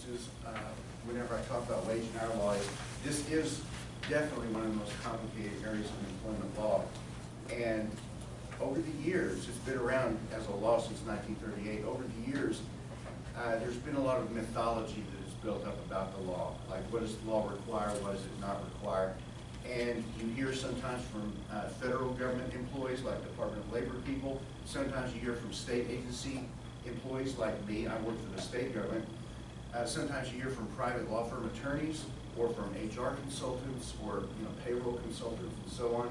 experiences whenever I talk about wage and hour law is this is definitely one of the most complicated areas of employment law. And over the years, it's been around as a law since 1938. Over the years, there's been a lot of mythology that is built up about the law. Like, what does the law require? What does it not require? And you hear sometimes from federal government employees like Department of Labor people. Sometimes you hear from state agency employees like me. I work for the state government. Sometimes you hear from private law firm attorneys or from HR consultants or payroll consultants and so on.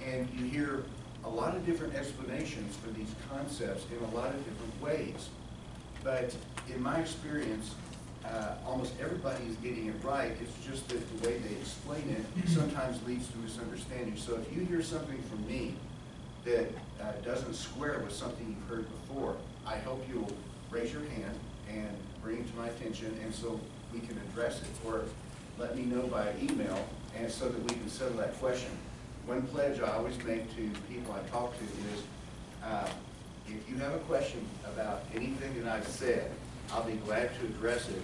And you hear a lot of different explanations for these concepts in a lot of different ways. But in my experience, almost everybody is getting it right. It's just that the way they explain it sometimes leads to misunderstanding. So if you hear something from me that doesn't square with something you've heard before, I hope you'll raise your hand and bring it to my attention, and so we can address it, or let me know by email, and so that we can settle that question. One pledge I always make to people I talk to is, if you have a question about anything that I've said, I'll be glad to address it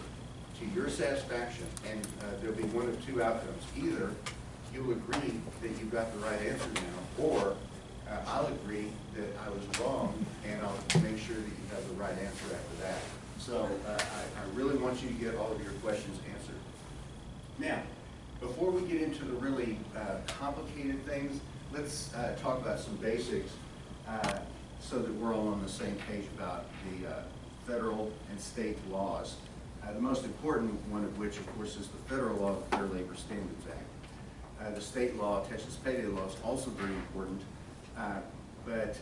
to your satisfaction, and there'll be one of two outcomes. Either you'll agree that you've got the right answer now, or I'll agree that I was wrong, and I'll make sure that you have the right answer after that. So I really want you to get all of your questions answered. Now, before we get into the really complicated things, let's talk about some basics so that we're all on the same page about the federal and state laws. The most important one of which, of course, is the federal law, the Fair Labor Standards Act. The state law, Texas Payday law, is also very important, but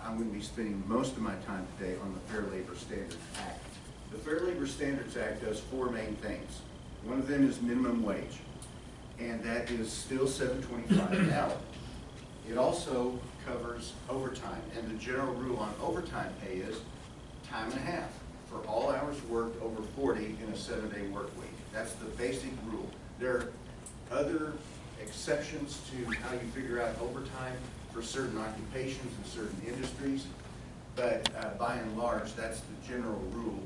I'm going to be spending most of my time today on the Fair Labor Standards Act. The Fair Labor Standards Act does four main things. One of them is minimum wage, and that is still $7.25 an hour. It also covers overtime, and the general rule on overtime pay is time and a half for all hours worked over 40 in a 7-day work week. That's the basic rule. There are other exceptions to how you figure out overtime for certain occupations and certain industries, but by and large, that's the general rule,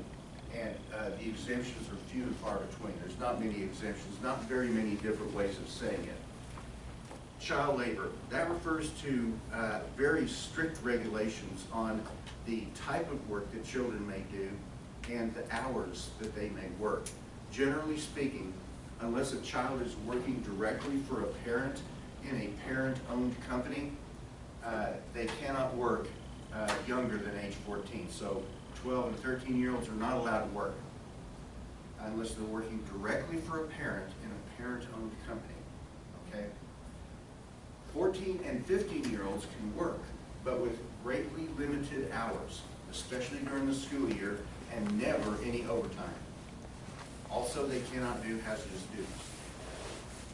and the exemptions are few and far between. There's not many exemptions, not very many different ways of saying it. Child labor, that refers to very strict regulations on the type of work that children may do and the hours that they may work. Generally speaking, unless a child is working directly for a parent in a parent-owned company, they cannot work younger than age 14. So 12 and 13-year-olds are not allowed to work unless they're working directly for a parent in a parent-owned company, okay? 14 and 15-year-olds can work, but with greatly limited hours, especially during the school year, and never any overtime. Also, they cannot do hazardous duties.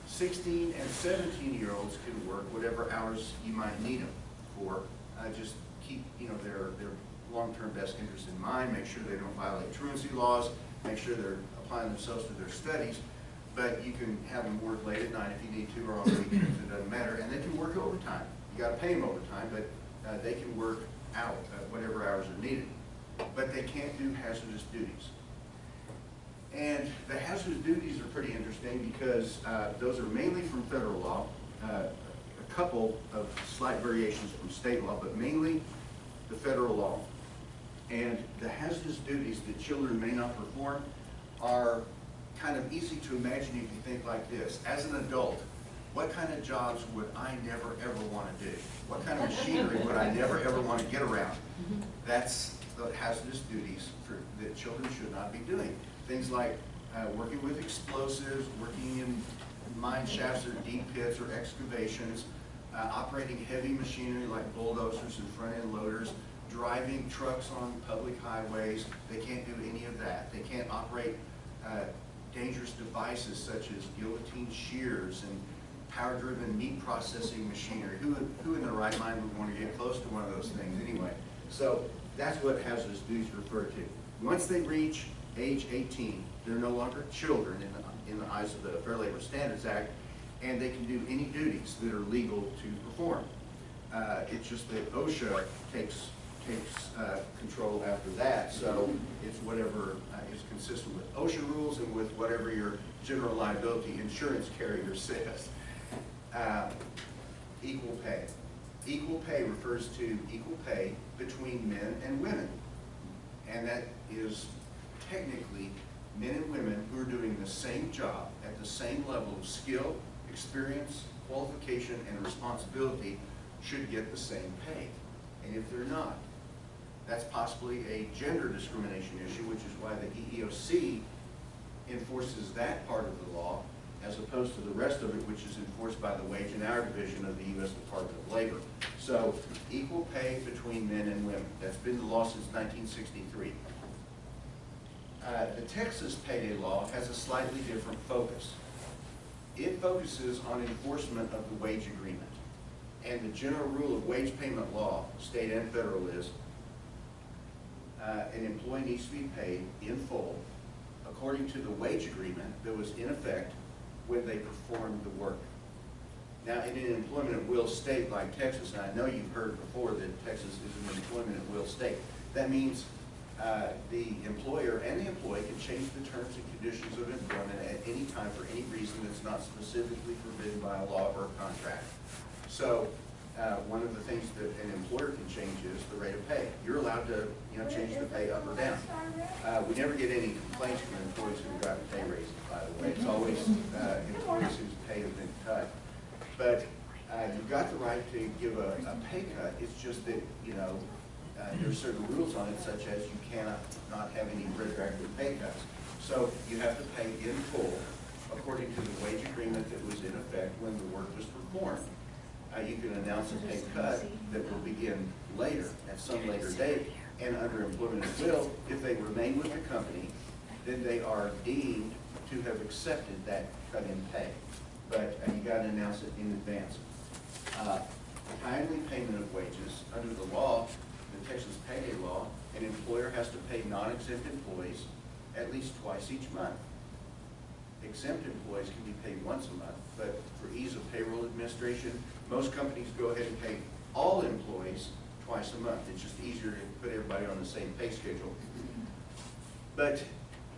16 and 17-year-olds can work whatever hours you might need them for. Just keep their long-term best interest in mind, make sure they don't violate truancy laws, make sure they're applying themselves to their studies, but you can have them work late at night if you need to, or on weekends, it doesn't matter, and they can work overtime. You got to pay them overtime, but they can work out whatever hours are needed. But they can't do hazardous duties. And the hazardous duties are pretty interesting because those are mainly from federal law, a couple of slight variations from state law, but mainly the federal law. And the hazardous duties that children may not perform are kind of easy to imagine if you think like this. As an adult, what kind of jobs would I never ever want to do? What kind of machinery would I never ever want to get around? That's the hazardous duties that children should not be doing. Things like working with explosives, working in mine shafts or deep pits or excavations, operating heavy machinery like bulldozers and front-end loaders, driving trucks on public highways. They can't do any of that. They can't operate dangerous devices such as guillotine shears and power-driven meat processing machinery. Who in their right mind would want to get close to one of those things anyway? So that's what hazardous duties refer to. Once they reach age 18, they're no longer children in the eyes of the Fair Labor Standards Act, and they can do any duties that are legal to perform. It's just that OSHA takes takes control after that. So it's whatever is consistent with OSHA rules and with whatever your general liability insurance carrier says. Equal pay. Equal pay refers to equal pay between men and women. And that is technically men and women who are doing the same job at the same level of skill, experience, qualification, and responsibility should get the same pay. And if they're not, that's possibly a gender discrimination issue, which is why the EEOC enforces that part of the law as opposed to the rest of it, which is enforced by the Wage and Hour Division of the U.S. Department of Labor. So equal pay between men and women. That's been the law since 1963. The Texas payday law has a slightly different focus. It focuses on enforcement of the wage agreement. And the general rule of wage payment law, state and federal, is an employee needs to be paid in full according to the wage agreement that was in effect when they performed the work. Now, in an employment at will state like Texas, and I know you've heard before that Texas is an employment at will state, that means the employer and the employee can change the terms and conditions of employment at any time for any reason that's not specifically forbidden by a law or a contract. So one of the things that an employer can change is the rate of pay. You're allowed to change the pay up or down. We never get any complaints from employees who've gotten pay raises, by the way. It's always employees whose pay has been cut. But you've got the right to give a pay cut. It's just that, there are certain rules on it, such as you cannot not have any retroactive pay cuts. So you have to pay in full according to the wage agreement that was in effect when the work was performed. You can announce a pay cut that will begin later, at some later date, and under employment at will, if they remain with the company, then they are deemed to have accepted that cut in pay. But you got to announce it in advance. Timely payment of wages under the law, the Texas payday law, an employer has to pay non-exempt employees at least twice each month. Exempt employees can be paid once a month, but for ease of payroll administration, most companies go ahead and pay all employees twice a month. It's just easier to put everybody on the same pay schedule. But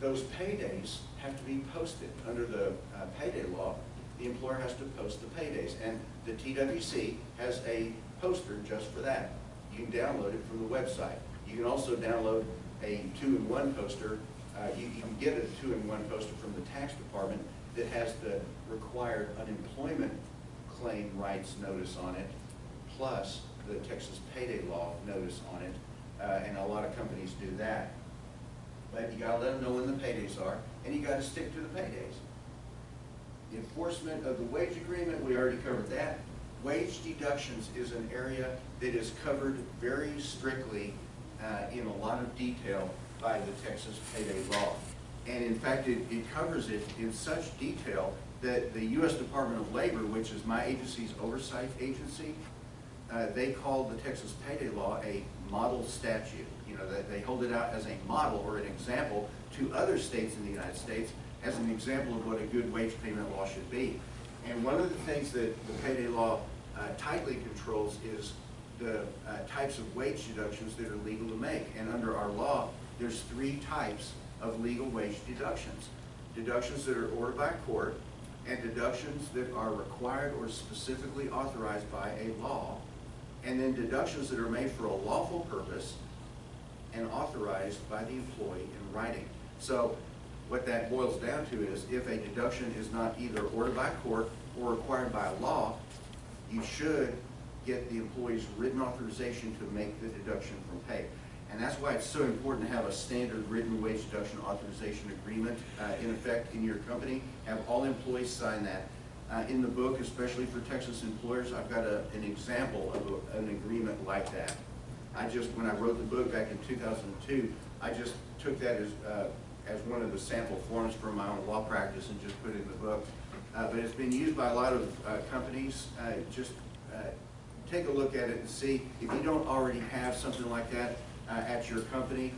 those paydays have to be posted. Under the payday law, the employer has to post the paydays, and the TWC has a poster just for that. You can download it from the website. You can also download a 2-in-1 poster. You can get a 2-in-1 poster from the tax department that has the required unemployment claim rights notice on it, plus the Texas payday law notice on it, and a lot of companies do that. But you got to let them know when the paydays are, and you got to stick to the paydays. The enforcement of the wage agreement, we already covered that. Wage deductions is an area that is covered very strictly in a lot of detail by the Texas payday law. And in fact, it covers it in such detail that the U.S. Department of Labor, which is my agency's oversight agency, they call the Texas payday law a model statute. They hold it out as a model or an example to other states in the United States as an example of what a good wage payment law should be. And one of the things that the payday law tightly controls is the types of wage deductions that are legal to make. And under our law, there's 3 types of legal wage deductions. Deductions that are ordered by court, and deductions that are required or specifically authorized by a law, and then deductions that are made for a lawful purpose and authorized by the employee in writing. So what that boils down to is if a deduction is not either ordered by court or required by a law, you should get the employee's written authorization to make the deduction from pay. And that's why it's so important to have a standard written wage deduction authorization agreement in effect in your company. Have all employees sign that. In the book, especially for Texas employers, I've got an example of an agreement like that. When I wrote the book back in 2002, I just took that as one of the sample forms for my own law practice and just put it in the book. But it's been used by a lot of companies. Just take a look at it and see if you don't already have something like that at your company.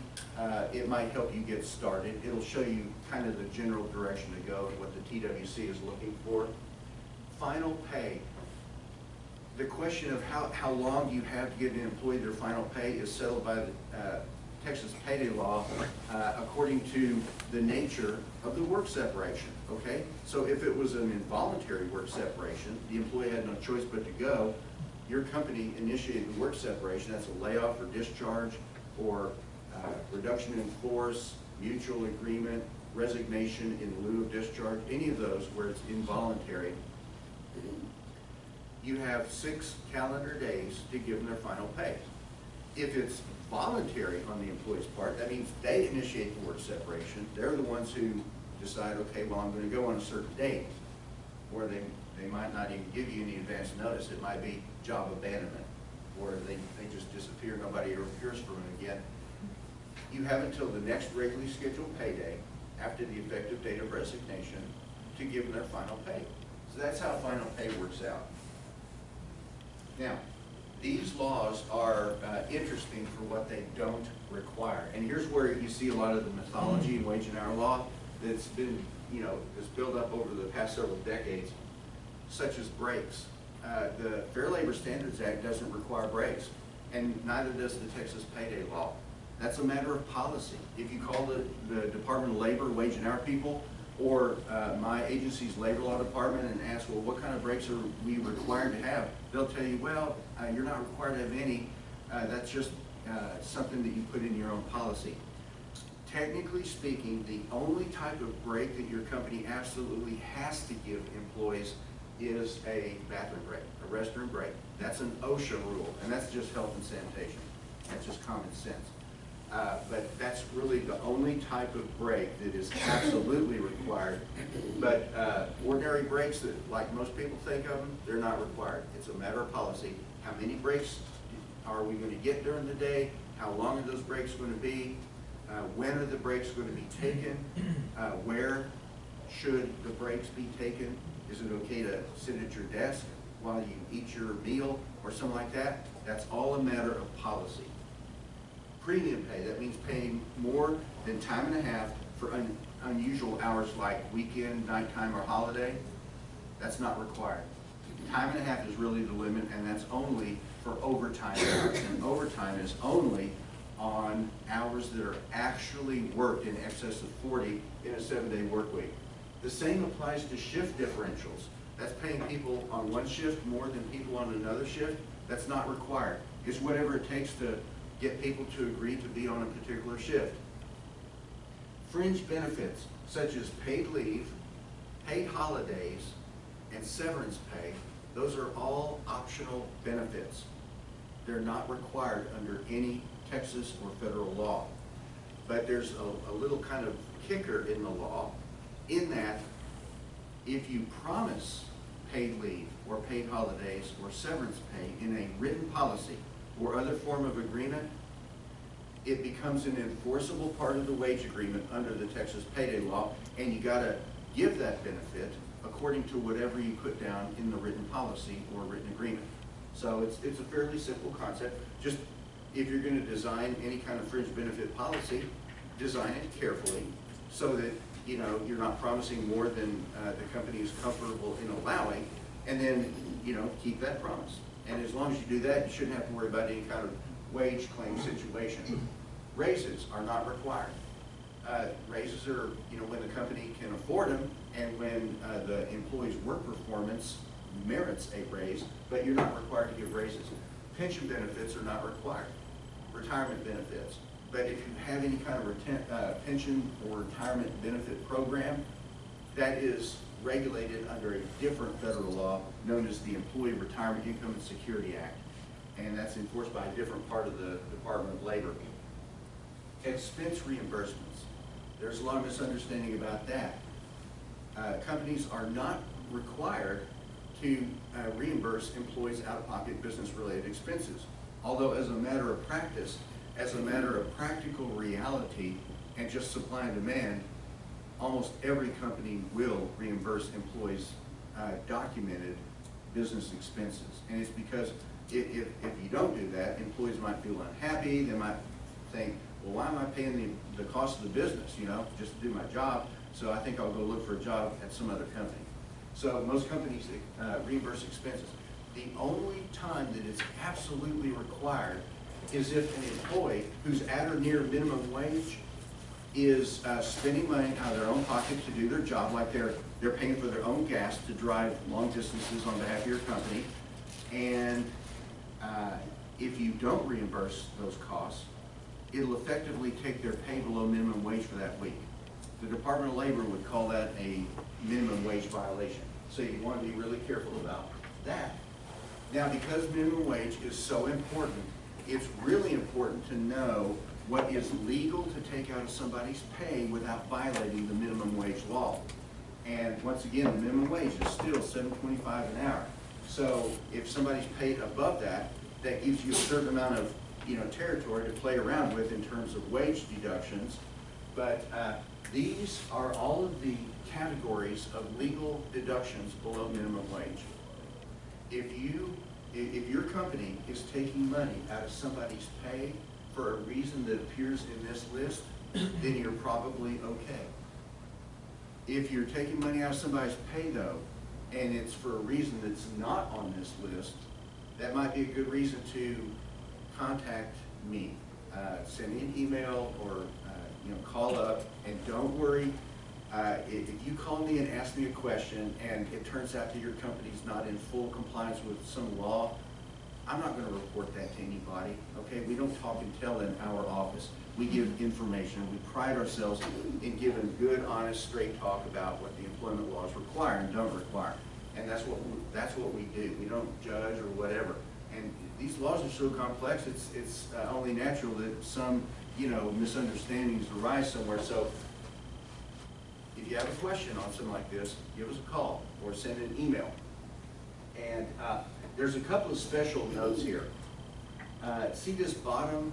It might help you get started. It'll show you kind of the general direction to go and what the TWC is looking for. Final pay The question of how long you have to give an employee their final pay is settled by the Texas payday law according to the nature of the work separation, okay? So if it was an involuntary work separation, the employee had no choice but to go, your company initiated the work separation, that's a layoff or discharge or reduction in force, mutual agreement, resignation in lieu of discharge, any of those where it's involuntary, you have 6 calendar days to give them their final pay. If it's voluntary on the employee's part, that means they initiate the work separation. They're the ones who decide, okay, well, I'm going to go on a certain date. Or they might not even give you any advance notice. It might be job abandonment, or they just disappear, nobody ever hears from them again. You have until the next regularly scheduled payday after the effective date of resignation to give them their final pay. So that's how final pay works out. Now, these laws are interesting for what they don't require. And here's where you see a lot of the mythology in wage and hour law that's been, that's built up over the past several decades, such as breaks. The Fair Labor Standards Act doesn't require breaks, and neither does the Texas payday law. That's a matter of policy. If you call the Department of Labor, wage and hour people, or my agency's labor law department and ask, well, what kind of breaks are we required to have? They'll tell you, well, you're not required to have any. That's just something that you put in your own policy. Technically speaking, the only type of break that your company absolutely has to give employees is a bathroom break, a restroom break. That's an OSHA rule, and that's just health and sanitation. That's just common sense. But that's really the only type of break that is absolutely required. But ordinary breaks that, like most people think of them, they're not required. It's a matter of policy. How many breaks are we going to get during the day? How long are those breaks going to be? When are the breaks going to be taken? Where should the breaks be taken? Is it okay to sit at your desk while you eat your meal or something like that? That's all a matter of policy. Premium pay, that means paying more than time and a half for unusual hours like weekend, nighttime, or holiday. That's not required. Time and a half is really the limit, and that's only for overtime hours. And overtime is only on hours that are actually worked in excess of 40 in a 7-day work week. The same applies to shift differentials. That's paying people on one shift more than people on another shift. That's not required. It's whatever it takes to get people to agree to be on a particular shift. Fringe benefits such as paid leave, paid holidays, and severance pay, those are all optional benefits. They're not required under any Texas or federal law. But there's a little kind of kicker in the law in that if you promise paid leave or paid holidays or severance pay in a written policy or other form of agreement, it becomes an enforceable part of the wage agreement under the Texas payday law, and you gotta give that benefit according to whatever you put down in the written policy or written agreement. So it's a fairly simple concept. Just if you're gonna design any kind of fringe benefit policy, design it carefully so that you're not promising more than the company is comfortable in allowing, and then keep that promise. And as long as you do that, you shouldn't have to worry about any kind of wage claim situation. Raises are not required. Raises are, when the company can afford them and when the employee's work performance merits a raise, but you're not required to give raises. Pension benefits are not required. Retirement benefits. But if you have any kind of pension or retirement benefit program, that is regulated under a different federal law known as the Employee Retirement Income and Security Act. And that's enforced by a different part of the Department of Labor. Expense reimbursements. There's a lot of misunderstanding about that. Companies are not required to reimburse employees' out-of-pocket business-related expenses. Although as a matter of practice, as a matter of practical reality and just supply and demand, almost every company will reimburse employees' documented business expenses. And it's because if you don't do that, employees might feel unhappy. They might think, well, why am I paying the cost of the business, just to do my job? So I think I'll go look for a job at some other company. So most companies reimburse expenses. The only time that it's absolutely required is if an employee who's at or near minimum wage is spending money out of their own pocket to do their job, like they're paying for their own gas to drive long distances on behalf of your company. And if you don't reimburse those costs, it'll effectively take their pay below minimum wage for that week. The Department of Labor would call that a minimum wage violation. So you want to be really careful about that. Now, because minimum wage is so important, it's really important to know what is legal to take out of somebody's pay without violating the minimum wage law. And once again, the minimum wage is still $7.25 an hour. So if somebody's paid above that, that gives you a certain amount of territory to play around with in terms of wage deductions. But these are all of the categories of legal deductions below minimum wage. If your company is taking money out of somebody's pay for a reason that appears in this list, then you're probably okay. If you're taking money out of somebody's pay though, and it's for a reason that's not on this list, that might be a good reason to contact me. Send me an email or call up, and don't worry. If you call me and ask me a question and it turns out that your company's not in full compliance with some law, I'm not going to report that to anybody, okay? We don't talk and tell in our office. We give information. We pride ourselves in giving good, honest, straight talk about what the employment laws require and don't require. And that's what we do. We don't judge or whatever. And these laws are so complex, it's only natural that some misunderstandings arise somewhere. So if you have a question on something like this, give us a call or send an email. And there's a couple of special notes here. See this bottom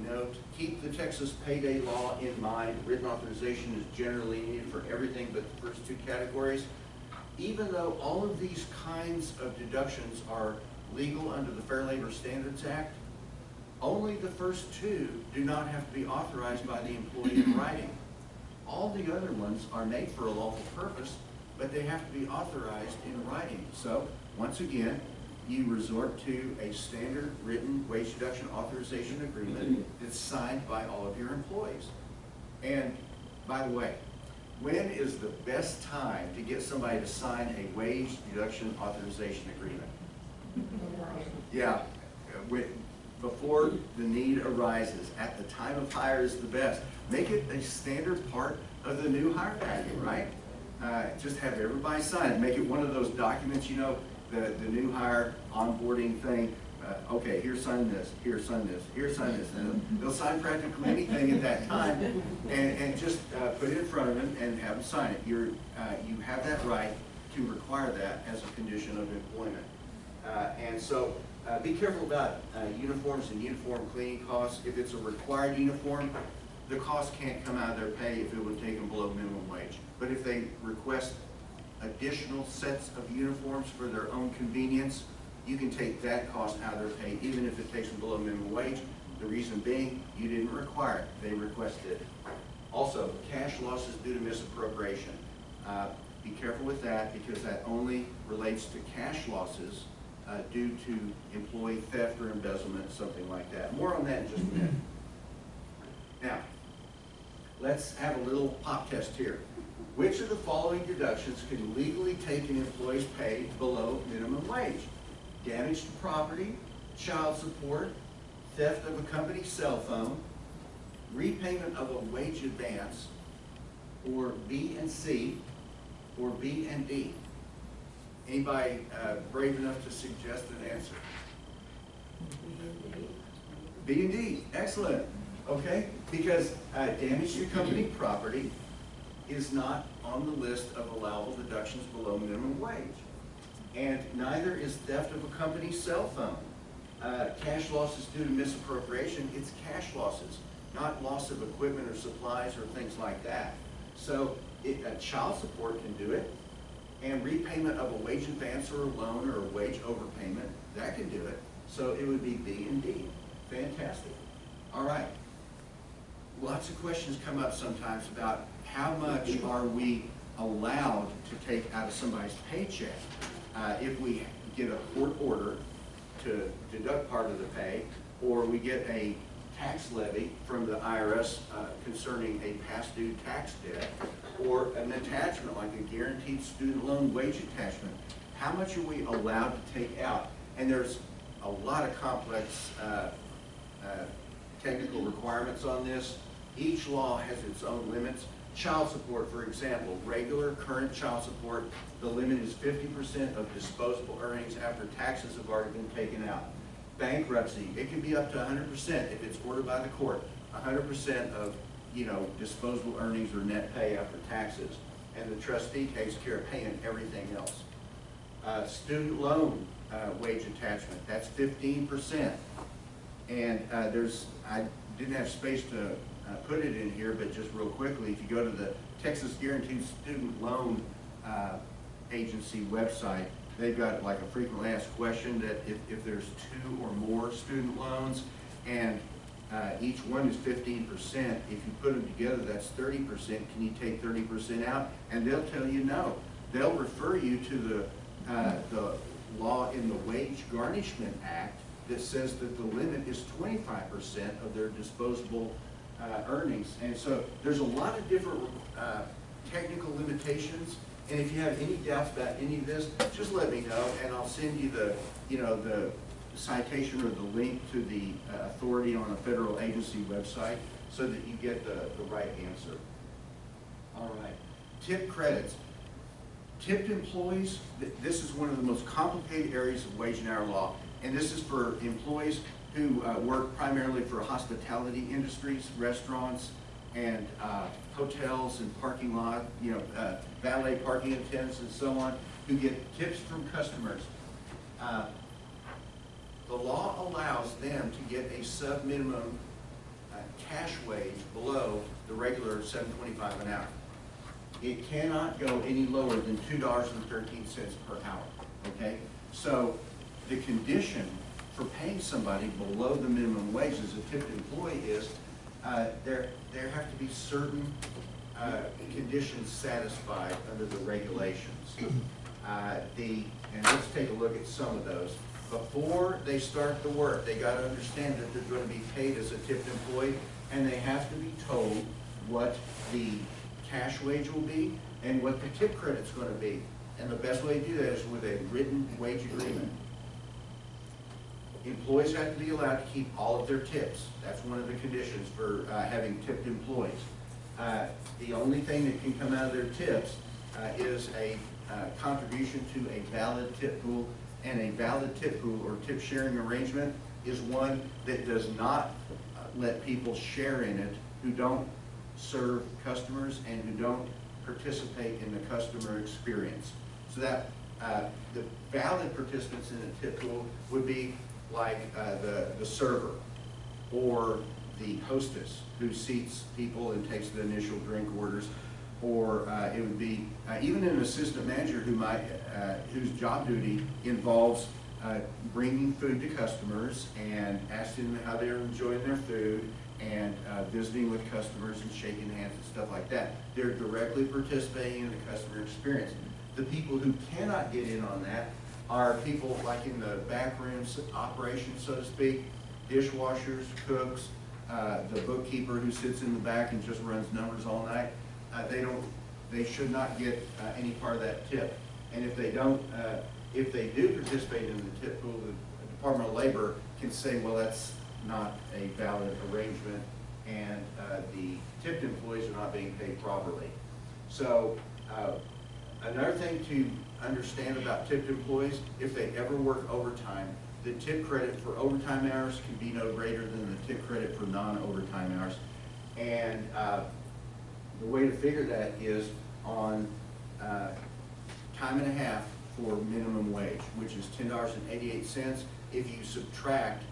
note? Keep the Texas Payday law in mind. Written authorization is generally needed for everything but the first two categories. Even though all of these kinds of deductions are legal under the Fair Labor Standards Act, only the first two do not have to be authorized by the employee in writing. All the other ones are made for a lawful purpose, but they have to be authorized in writing. So, once again, you resort to a standard written wage deduction authorization agreement that's signed by all of your employees. And, by the way, when is the best time to get somebody to sign a wage deduction authorization agreement? Yeah, before the need arises. At the time of hire is the best. Make it a standard part of the new hire packet, right? Just have everybody sign it. Make it one of those documents, the new hire onboarding thing. Okay, here, sign this, here, sign this, here, sign this. And they'll sign practically anything at that time, and just put it in front of them and have them sign it. You have that right to require that as a condition of employment. And so be careful about uniforms and uniform cleaning costs. If it's a required uniform, the cost can't come out of their pay if it would take them below minimum wage. But if they request additional sets of uniforms for their own convenience, you can take that cost out of their pay, even if it takes them below minimum wage. The reason being, you didn't require it, they requested it. Also, cash losses due to misappropriation. Be careful with that, because that only relates to cash losses due to employee theft or embezzlement, something like that. More on that in just a minute. Now, let's have a little pop test here. Which of the following deductions can legally take an employee's pay below minimum wage? Damage to property, child support, theft of a company cell phone, repayment of a wage advance, or B and C, or B and D. Anybody brave enough to suggest an answer? B and D, excellent. Okay, because damage to company property is not on the list of allowable deductions below minimum wage. And neither is theft of a company cell phone. Cash losses due to misappropriation, it's cash losses, not loss of equipment or supplies or things like that. So child support can do it, and repayment of a wage advance or a loan or a wage overpayment, that can do it. So it would be B and D. Fantastic. All right. Lots of questions come up sometimes about how much are we allowed to take out of somebody's paycheck. If we get a court order to deduct part of the pay, or we get a tax levy from the IRS concerning a past due tax debt, or an attachment like a guaranteed student loan wage attachment. How much are we allowed to take out? And there's a lot of complex technical requirements on this. Each law has its own limits. Child support, for example, regular current child support, the limit is 50% of disposable earnings after taxes have already been taken out. Bankruptcy, it can be up to 100% if it's ordered by the court. 100% of, disposable earnings or net pay after taxes. And the trustee takes care of paying everything else. Student loan wage attachment, that's 15%. And I didn't have space to put it in here, but just real quickly, if you go to the Texas Guaranteed Student Loan Agency website, they've got like a frequently asked question that if there's 2 or more student loans, and each one is 15%, if you put them together, that's 30%. Can you take 30% out? And they'll tell you no. They'll refer you to the law in the Wage Garnishment Act that says that the limit is 25% of their disposable earnings. And so there's a lot of different technical limitations. And if you have any doubts about any of this, just let me know, and I'll send you the citation or the link to the authority on a federal agency website so that you get the right answer. All right, tip credits. Tipped employees, this is one of the most complicated areas of wage and hour law, and this is for employees who work primarily for hospitality industries, restaurants, and hotels and parking lot, valet parking attendants and so on, who get tips from customers. The law allows them to get a sub-minimum cash wage below the regular $7.25 an hour. It cannot go any lower than $2.13 per hour, okay? So the condition for paying somebody below the minimum wage as a tipped employee is there have to be certain conditions satisfied under the regulations. And let's take a look at some of those. Before they start the work, they got to understand that they're going to be paid as a tipped employee, and they have to be told what the cash wage will be and what the tip credit's going to be. And the best way to do that is with a written wage agreement. Employees have to be allowed to keep all of their tips. That's one of the conditions for having tipped employees. The only thing that can come out of their tips is a contribution to a valid tip pool, and a valid tip pool or tip sharing arrangement is one that does not let people share in it who don't serve customers and who don't participate in the customer experience. So that the valid participants in a tip pool would be like the server or the hostess who seats people and takes the initial drink orders, or it would be even an assistant manager who might, whose job duty involves bringing food to customers and asking them how they're enjoying their food and visiting with customers and shaking hands and stuff like that. They're directly participating in the customer experience. The people who cannot get in on that are people like in the back rooms operations, so to speak, dishwashers, cooks, the bookkeeper who sits in the back and just runs numbers all night. They should not get any part of that tip. And if they don't, if they do participate in the tip pool, the Department of Labor can say, well, that's not a valid arrangement, and the tipped employees are not being paid properly. So another thing to understand about tipped employees, if they ever work overtime, the tip credit for overtime hours can be no greater than the tip credit for non-overtime hours. And the way to figure that is on time and a half for minimum wage, which is $10.88. If you subtract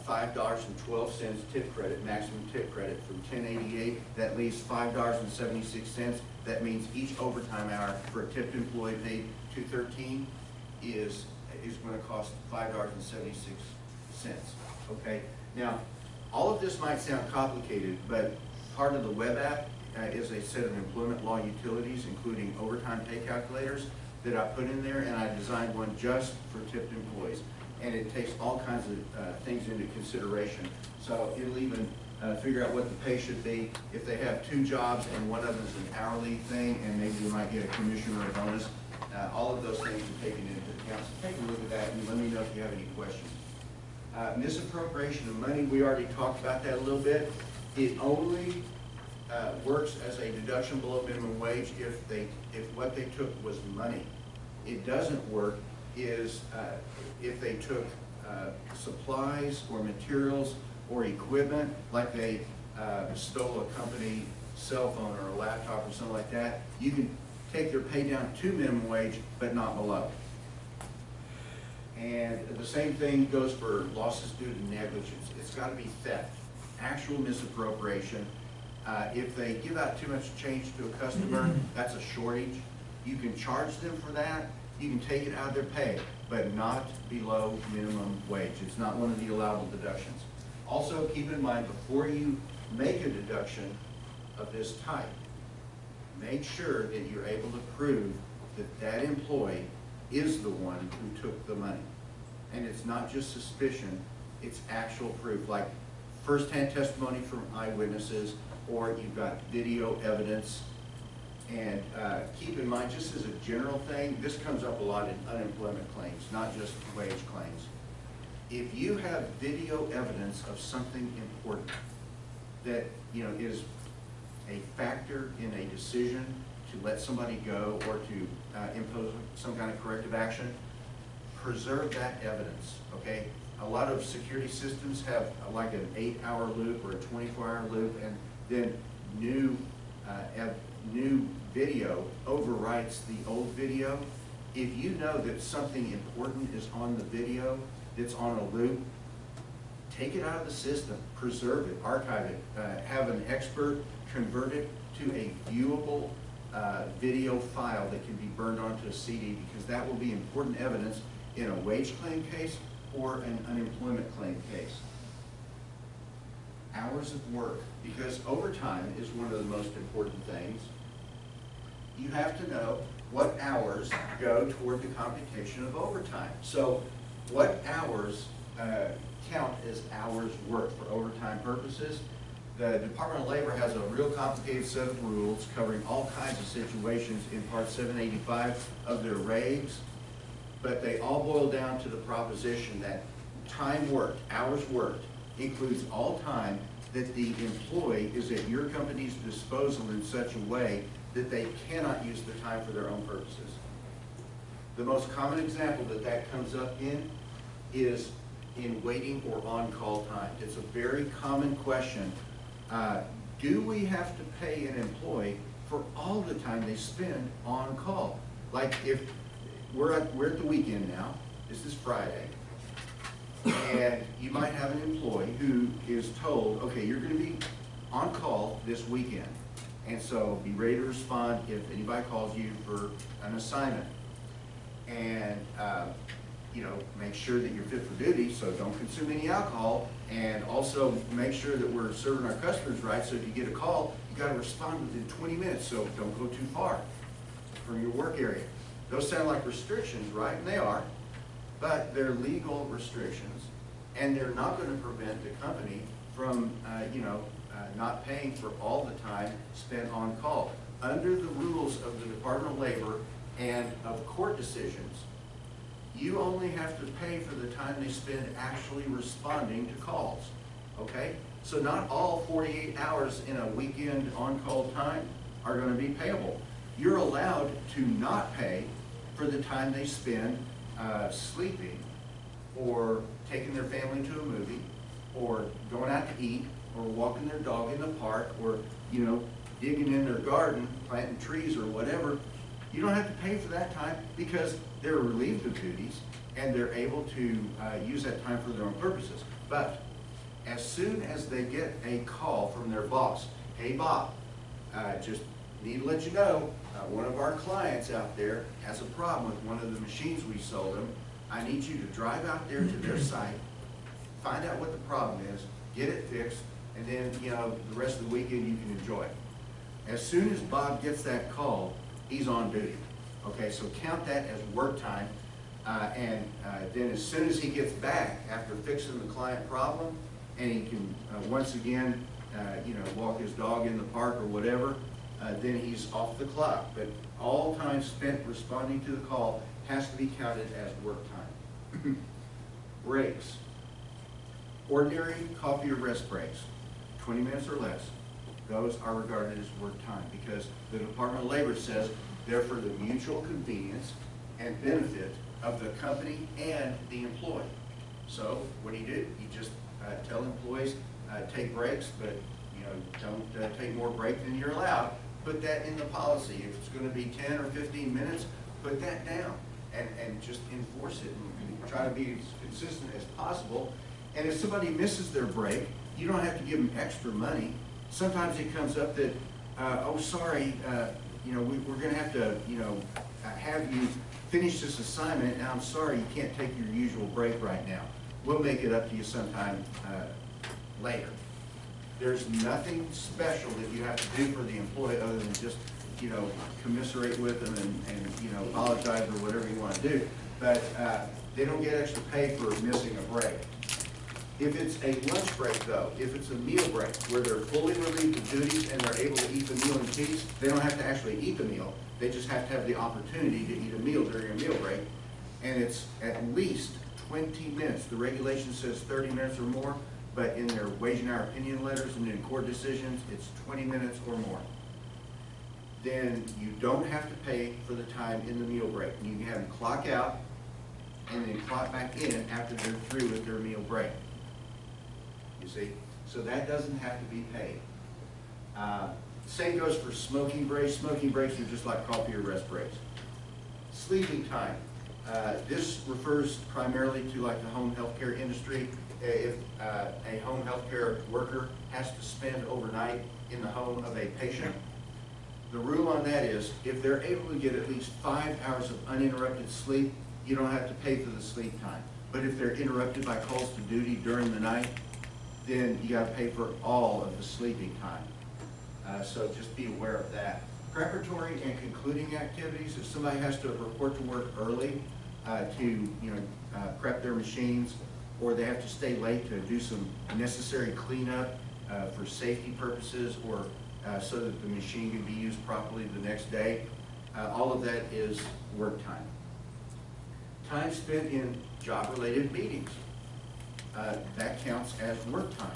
$5.12 tip credit, maximum tip credit from $10.88, that leaves $5.76. That means each overtime hour for a tipped employee paid $2.13 is going to cost $5.76. Okay. Now, all of this might sound complicated, but part of the web app is a set of employment law utilities, including overtime pay calculators. that I put in there, and I designed one just for tipped employees. And it takes all kinds of things into consideration. So it'll even figure out what the pay should be. If they have 2 jobs and one of them is an hourly thing, and maybe they might get a commission or a bonus, all of those things are taken into account. So take a look at that and let me know if you have any questions. Misappropriation of money, we already talked about that a little bit. It only works as a deduction below minimum wage if what they took was money. It doesn't work is if they took supplies or materials or equipment, like they stole a company cell phone or a laptop or something like that. You can take their pay down to minimum wage, but not below. And the same thing goes for losses due to negligence. It's got to be theft, actual misappropriation. If they give out too much change to a customer, that's a shortage. You can charge them for that. You can take it out of their pay, but not below minimum wage. It's not one of the allowable deductions. Also, keep in mind, before you make a deduction of this type, make sure that you're able to prove that that employee is the one who took the money. And it's not just suspicion, it's actual proof, like firsthand testimony from eyewitnesses, or you've got video evidence. And keep in mind, just as a general thing, this comes up a lot in unemployment claims, not just wage claims. If you have video evidence of something important that is a factor in a decision to let somebody go or to impose some kind of corrective action, preserve that evidence, okay? A lot of security systems have like an 8-hour loop or a 24-hour loop, and then new video overwrites the old video. If you know that something important is on the video that's on a loop, take it out of the system, preserve it, archive it, have an expert convert it to a viewable video file that can be burned onto a CD, because that will be important evidence in a wage claim case or an unemployment claim case. Hours of work, because overtime is one of the most important things. You have to know what hours go toward the computation of overtime. So what hours count as hours worked for overtime purposes? The Department of Labor has a real complicated set of rules covering all kinds of situations in Part 785 of their regs, but they all boil down to the proposition that time worked, hours worked, includes all time that the employee is at your company's disposal in such a way that they cannot use the time for their own purposes. The most common example that comes up in is in waiting or on-call time. It's a very common question. Do we have to pay an employee for all the time they spend on call? Like if we're at the weekend now, this is Friday, and you might have an employee who is told, okay, you're going to be on call this weekend, and so be ready to respond if anybody calls you for an assignment. And make sure that you're fit for duty, so don't consume any alcohol, and also make sure that we're serving our customers right, so if you get a call, you got to respond within 20 minutes, so don't go too far from your work area. Those sound like restrictions, right? And they are, but they're legal restrictions, and they're not going to prevent the company from, not paying for all the time spent on call. Under the rules of the Department of Labor and of court decisions, you only have to pay for the time they spend actually responding to calls, okay? So not all 48 hours in a weekend on-call time are going to be payable. You're allowed to not pay for the time they spend sleeping, or taking their family to a movie, or going out to eat, or walking their dog in the park, or digging in their garden, planting trees or whatever. You don't have to pay for that time because they're relieved of duties and they're able to use that time for their own purposes. But as soon as they get a call from their boss, hey Bob, just need to let you know, one of our clients out there has a problem with one of the machines we sold them. I need you to drive out there to their site, find out what the problem is, get it fixed, and then the rest of the weekend you can enjoy it. As soon as Bob gets that call, he's on duty, Okay, so count that as work time. Then as soon as he gets back after fixing the client problem, and he can once again, walk his dog in the park or whatever, then he's off the clock. But all time spent responding to the call has to be counted as work time. Breaks. Ordinary coffee or rest breaks, 20 minutes or less, those are regarded as work time because the Department of Labor says they're for the mutual convenience and benefit of the company and the employee. So what do? You just tell employees take breaks, but don't take more break than you're allowed. Put that in the policy. If it's going to be 10 or 15 minutes, put that down and just enforce it and try to be as consistent as possible. And if somebody misses their break, you don't have to give them extra money. Sometimes it comes up that, oh, sorry, we're going to have to, have you finish this assignment, and I'm sorry you can't take your usual break right now. We'll make it up to you sometime later. There's nothing special that you have to do for the employee other than just, commiserate with them and apologize or whatever you want to do. But they don't get extra pay for missing a break. If it's a lunch break, though, if it's a meal break where they're fully relieved of duties and they're able to eat the meal in peace, they don't have to actually eat the meal. They just have to have the opportunity to eat a meal during a meal break. And it's at least 20 minutes. The regulation says 30 minutes or more, but in their wage and hour opinion letters and in court decisions, it's 20 minutes or more. Then you don't have to pay for the time in the meal break. You can have them clock out and then clock back in after they're through with their meal break. You see? So that doesn't have to be paid. Same goes for smoking breaks. Smoking breaks are just like coffee or rest breaks. Sleeping time. This refers primarily to like the home healthcare industry. If a home healthcare worker has to spend overnight in the home of a patient, the rule on that is if they're able to get at least 5 hours of uninterrupted sleep, you don't have to pay for the sleep time. But if they're interrupted by calls to duty during the night, then you got to pay for all of the sleeping time. So just be aware of that. Preparatory and concluding activities. If somebody has to report to work early to prep their machines, or they have to stay late to do some necessary cleanup for safety purposes, or so that the machine can be used properly the next day, all of that is work time. Time spent in job-related meetings. That counts as work time.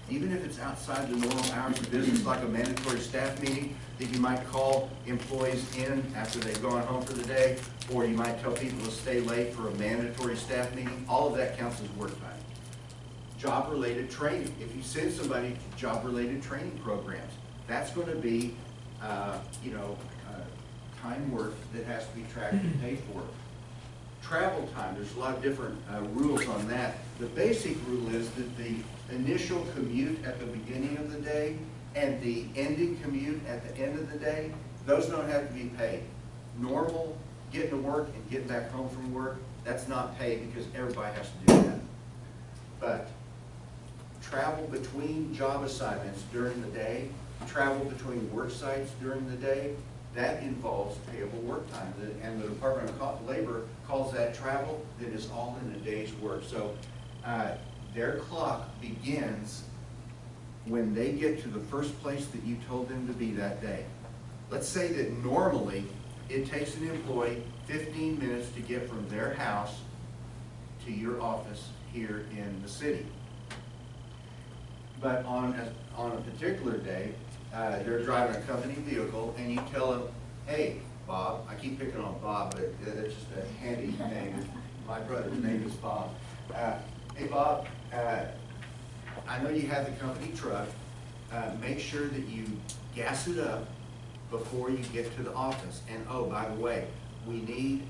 Even if it's outside the normal hours of business, like a mandatory staff meeting that you might call employees in after they've gone home for the day, or you might tell people to stay late for a mandatory staff meeting, all of that counts as work time. Job-related training. If you send somebody to job-related training programs, that's going to be, time work that has to be tracked and paid for. Travel time, there's a lot of different rules on that. The basic rule is that the initial commute at the beginning of the day and the ending commute at the end of the day, those don't have to be paid. Normal getting to work and getting back home from work, that's not paid because everybody has to do that. But travel between job assignments during the day, travel between work sites during the day, that involves payable work time. And the Department of Labor calls that travel that is all in a day's work. So their clock begins when they get to the first place that you told them to be that day. Let's say that normally it takes an employee 15 minutes to get from their house to your office here in the city. But on a particular day, they're driving a company vehicle, and you tell them, hey, Bob, I keep picking on Bob, but that's just a handy name. My brother's name is Bob. Hey, Bob, I know you have the company truck. Make sure that you gas it up before you get to the office. And oh, by the way, we need,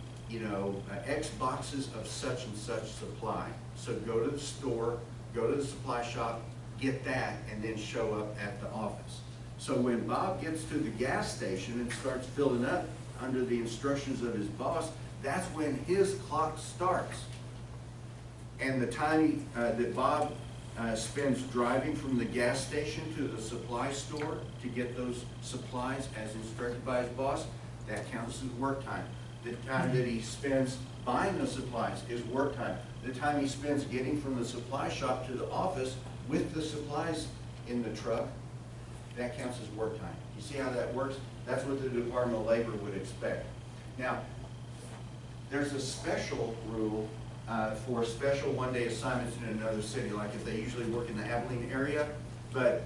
X boxes of such and such supply. So go to the store, go to the supply shop, get that, and then show up at the office. So when Bob gets to the gas station and starts filling up under the instructions of his boss, that's when his clock starts. And the time that Bob spends driving from the gas station to the supply store to get those supplies as instructed by his boss, that counts as work time. The time that he spends buying the supplies is work time. The time he spends getting from the supply shop to the office with the supplies in the truck, that counts as work time. You see how that works? That's what the Department of Labor would expect. Now, there's a special rule for special one-day assignments in another city, like if they usually work in the Abilene area, but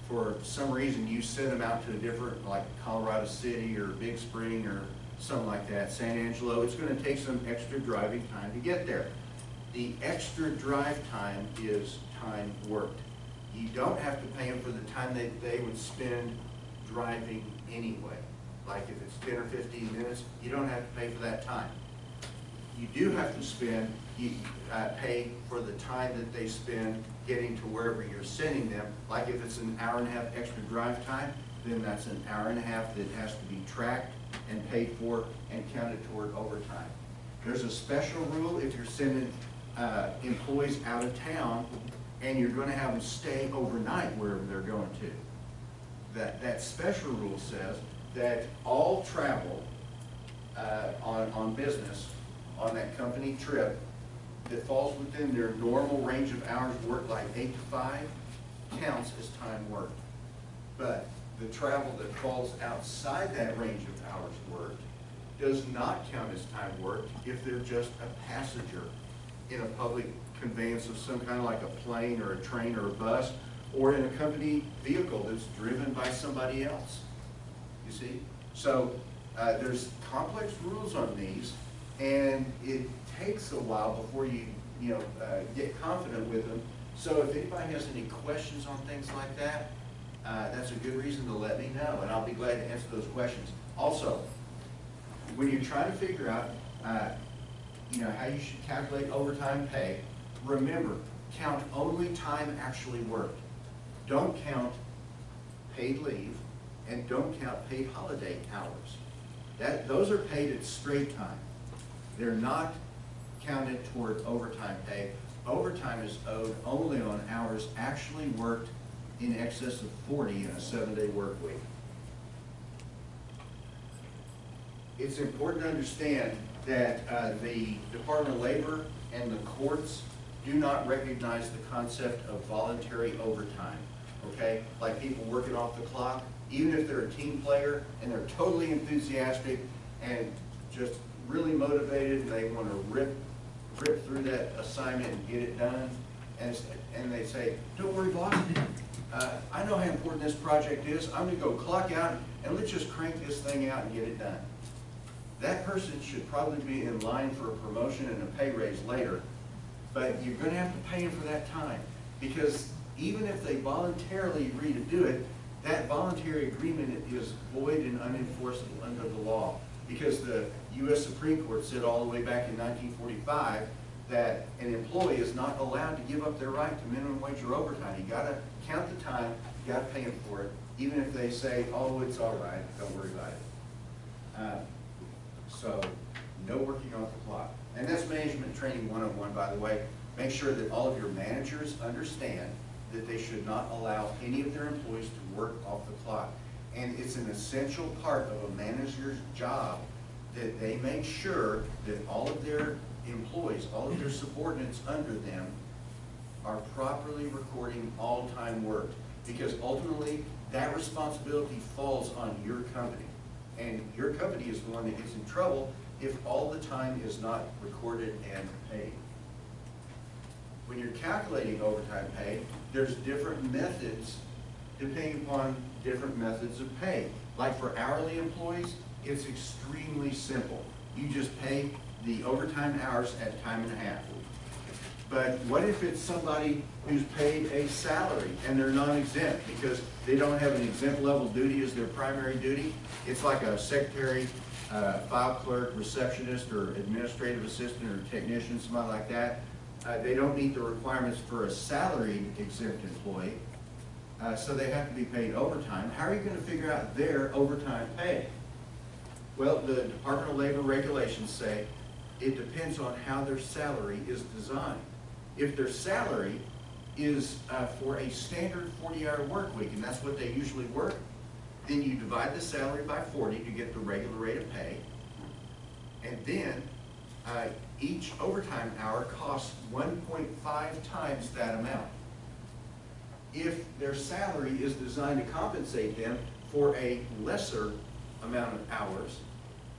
for some reason you send them out to a different, like Colorado City or Big Spring or something like that, San Angelo, it's going to take some extra driving time to get there. The extra drive time is time worked. You don't have to pay them for the time that they would spend driving anyway. Like if it's 10 or 15 minutes, you don't have to pay for that time. You do have to pay for the time that they spend getting to wherever you're sending them. Like if it's an hour and a half extra drive time, then that's an hour and a half that has to be tracked and paid for and counted toward overtime. There's a special rule if you're sending employees out of town and you're going to have them stay overnight wherever they're going to. That special rule says that all travel on business on that company trip that falls within their normal range of hours worked, like 8 to 5, counts as time worked. But the travel that falls outside that range of hours worked does not count as time worked if they're just a passenger in a public conveyance of some kind, like a plane or a train or a bus, or in a company vehicle that's driven by somebody else. You see? So there's complex rules on these, and it takes a while before you get confident with them. So if anybody has any questions on things like that, that's a good reason to let me know, and I'll be glad to answer those questions. Also, when you're trying to figure out how you should calculate overtime pay, remember, count only time actually worked. Don't count paid leave, and don't count paid holiday hours. Those are paid at straight time. They're not counted toward overtime pay. Overtime is owed only on hours actually worked in excess of 40 in a 7-day work week. It's important to understand that the Department of Labor and the courts do not recognize the concept of voluntary overtime, okay? Like people working off the clock, even if they're a team player and they're totally enthusiastic and just really motivated and they want to rip through that assignment and get it done, and they say, don't worry, boss, I know how important this project is. I'm going to go clock out and let's just crank this thing out and get it done. That person should probably be in line for a promotion and a pay raise later, but you're going to have to pay them for that time, because even if they voluntarily agree to do it, that voluntary agreement is void and unenforceable under the law, because the U.S. Supreme Court said all the way back in 1945 that an employee is not allowed to give up their right to minimum wage or overtime. You got to count the time, you got to pay them for it, even if they say, oh, it's all right, don't worry about it. So, no working off the clock. And that's Management Training 101, by the way. Make sure that all of your managers understand that they should not allow any of their employees to work off the clock. And it's an essential part of a manager's job that they make sure that all of their employees, all of their subordinates under them, are properly recording all time worked. Because ultimately, that responsibility falls on your company. And your company is the one that gets in trouble if all the time is not recorded and paid. When you're calculating overtime pay, there's different methods depending upon different methods of pay. Like for hourly employees, it's extremely simple. You just pay the overtime hours at time and a half. But what if it's somebody who's paid a salary and they're non-exempt because they don't have an exempt level duty as their primary duty? It's like a secretary, file clerk, receptionist, or administrative assistant, or technician, somebody like that. They don't meet the requirements for a salaried exempt employee, so they have to be paid overtime. How are you going to figure out their overtime pay? Well, the Department of Labor regulations say it depends on how their salary is designed. If their salary is for a standard 40-hour work week, and that's what they usually work, then you divide the salary by 40 to get the regular rate of pay. And then each overtime hour costs 1.5 times that amount. If their salary is designed to compensate them for a lesser amount of hours,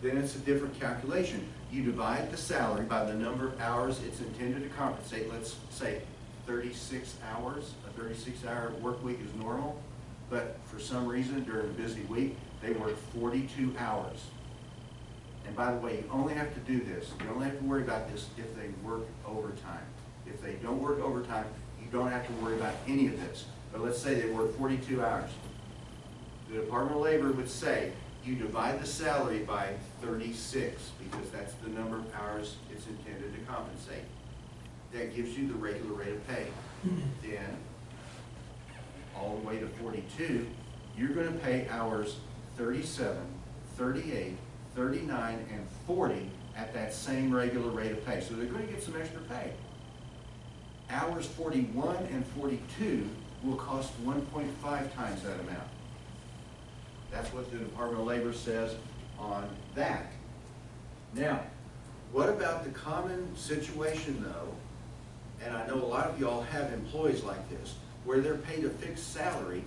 then it's a different calculation. You divide the salary by the number of hours it's intended to compensate. Let's say 36 hours. A 36-hour work week is normal, but for some reason during a busy week, they work 42 hours. And by the way, you only have to do this. You only have to worry about this if they work overtime. If they don't work overtime, you don't have to worry about any of this. But let's say they work 42 hours. The Department of Labor would say, you divide the salary by 36 because that's the number of hours it's intended to compensate. That gives you the regular rate of pay. Then, all the way to 42, you're going to pay hours 37, 38, 39, and 40 at that same regular rate of pay. So they're going to get some extra pay. Hours 41 and 42 will cost 1.5 times that amount. That's what the Department of Labor says on that. Now, what about the common situation though, and I know a lot of y'all have employees like this, where they're paid a fixed salary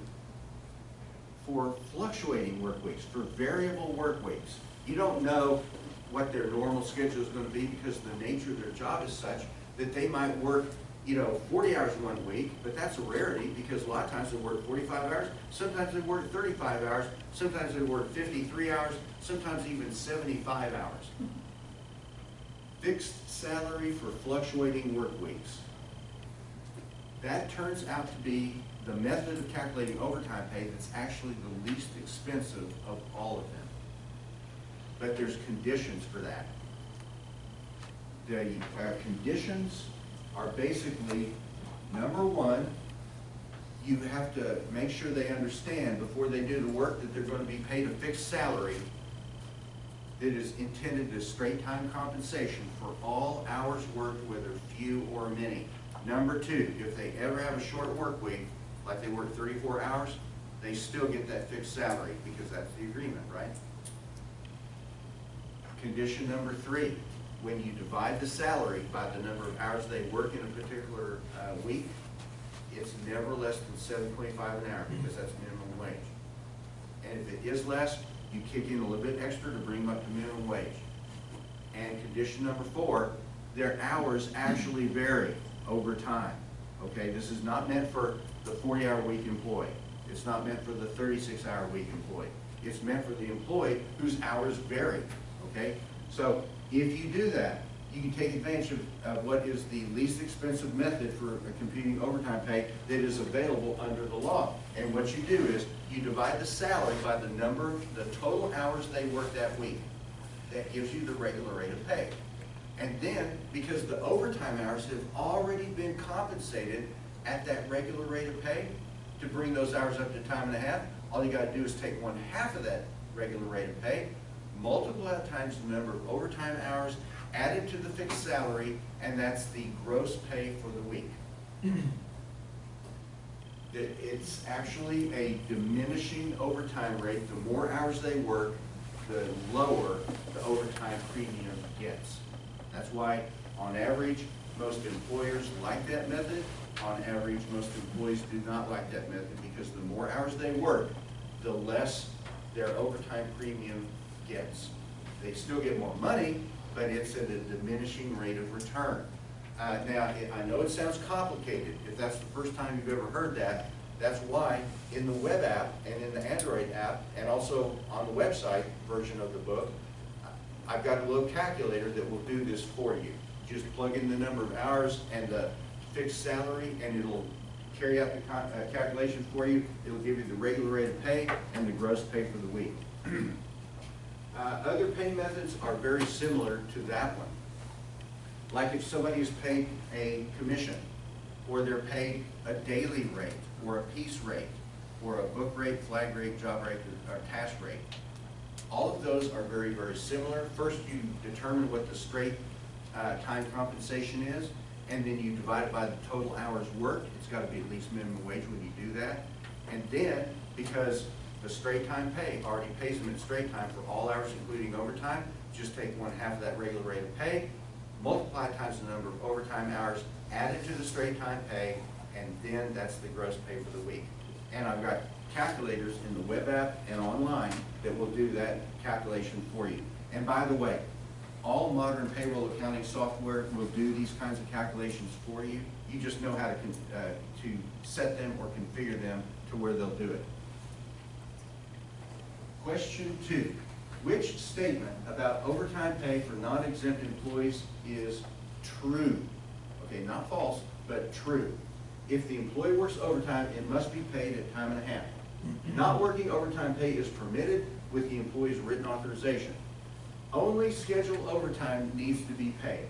for fluctuating work weeks, for variable work weeks. You don't know what their normal schedule is going to be because the nature of their job is such that they might work 40 hours one week, but that's a rarity because a lot of times they work 45 hours, sometimes they work 35 hours, sometimes they work 53 hours, sometimes even 75 hours. Fixed salary for fluctuating work weeks. That turns out to be the method of calculating overtime pay that's actually the least expensive of all of them. But there's conditions for that. The conditions are basically, number one, you have to make sure they understand before they do the work that they're going to be paid a fixed salary that is intended as straight time compensation for all hours worked, whether few or many. Number two, if they ever have a short work week, like they work 34 hours, they still get that fixed salary because that's the agreement, right? Condition number three, when you divide the salary by the number of hours they work in a particular week, it's never less than $7.25 an hour because that's minimum wage. And if it is less, you kick in a little bit extra to bring them up to minimum wage. And condition number four, their hours actually vary over time. Okay, this is not meant for the 40-hour week employee. It's not meant for the 36-hour week employee. It's meant for the employee whose hours vary. Okay, so if you do that, you can take advantage of what is the least expensive method for computing overtime pay that is available under the law. And what you do is you divide the salary by the total hours they work that week. That gives you the regular rate of pay. And then, because the overtime hours have already been compensated at that regular rate of pay, to bring those hours up to time and a half, all you got to do is take 1/2 of that regular rate of pay, multiply times the number of overtime hours added to the fixed salary, and that's the gross pay for the week. It's actually a diminishing overtime rate. The more hours they work, the lower the overtime premium gets. That's why, on average, most employers like that method. On average, most employees do not like that method because the more hours they work, the less their overtime premium gets. They still get more money, but it's at a diminishing rate of return. Now, I know it sounds complicated. If that's the first time you've ever heard that, that's why in the web app and in the Android app and also on the website version of the book, I've got a little calculator that will do this for you. Just plug in the number of hours and the fixed salary and it'll carry out the calculation for you. It'll give you the regular rate of pay and the gross pay for the week. Other pay methods are very similar to that one. Like if somebody is paid a commission, or they're paid a daily rate, or a piece rate, or a book rate, flag rate, job rate, or task rate. All of those are very, very similar. First, you determine what the straight time compensation is, and then you divide it by the total hours worked. It's got to be at least minimum wage when you do that. And then, because the straight time pay already pays them in straight time for all hours including overtime. Just take 1/2 of that regular rate of pay, multiply it times the number of overtime hours, add it to the straight time pay, and then that's the gross pay for the week. And I've got calculators in the web app and online that will do that calculation for you. And by the way, all modern payroll accounting software will do these kinds of calculations for you. You just know how to set them or configure them to where they'll do it. Question 2. Which statement about overtime pay for non-exempt employees is true? Okay, not false, but true. If the employee works overtime, it must be paid at time and a half. Not working overtime pay is permitted with the employee's written authorization. Only scheduled overtime needs to be paid.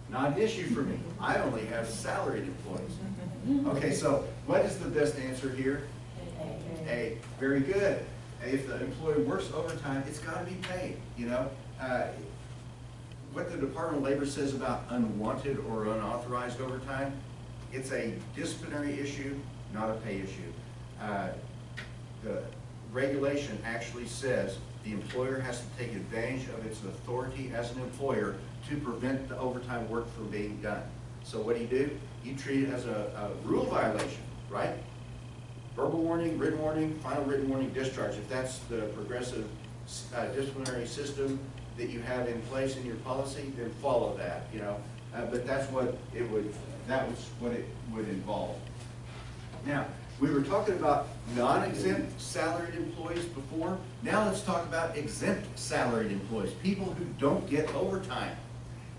Not an issue for me. I only have salaried employees. Okay, so what is the best answer here? A. Very good. If the employee works overtime, it's got to be paid. You know, what the Department of Labor says about unwanted or unauthorized overtime, it's a disciplinary issue, not a pay issue. The regulation actually says the employer has to take advantage of its authority as an employer to prevent the overtime work from being done. So what do? You treat it as a rule violation, right? Verbal warning, written warning, final written warning, discharge. If that's the progressive disciplinary system that you have in place in your policy, then follow that, you know. But that's what it would, that was what it would involve. Now, we were talking about non-exempt salaried employees before. Now let's talk about exempt salaried employees, people who don't get overtime.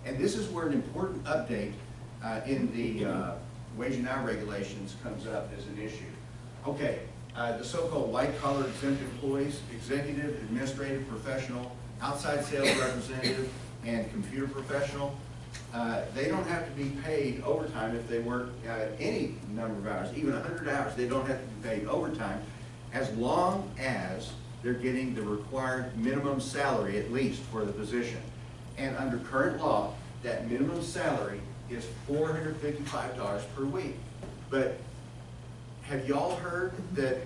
And this is where an important update in the wage and hour regulations comes up as an issue. Okay, the so-called white-collar exempt employees, executive, administrative, professional, outside sales representative, and computer professional, they don't have to be paid overtime if they work any number of hours, even 100 hours. They don't have to be paid overtime as long as they're getting the required minimum salary at least for the position. And under current law, that minimum salary is $455 per week. But have y'all heard that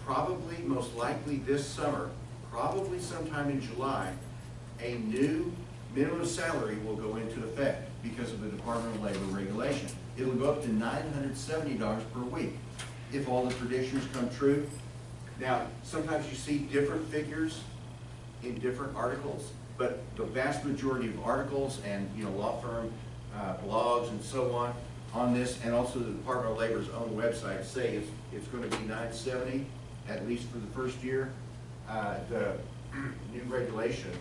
probably, most likely this summer, probably sometime in July, a new minimum salary will go into effect because of the Department of Labor regulation. It'll go up to $970 per week if all the predictions come true. Now, sometimes you see different figures in different articles, but the vast majority of articles and law firm blogs and so on this, and also the Department of Labor's own website say it's going to be $970 at least for the first year. The new regulation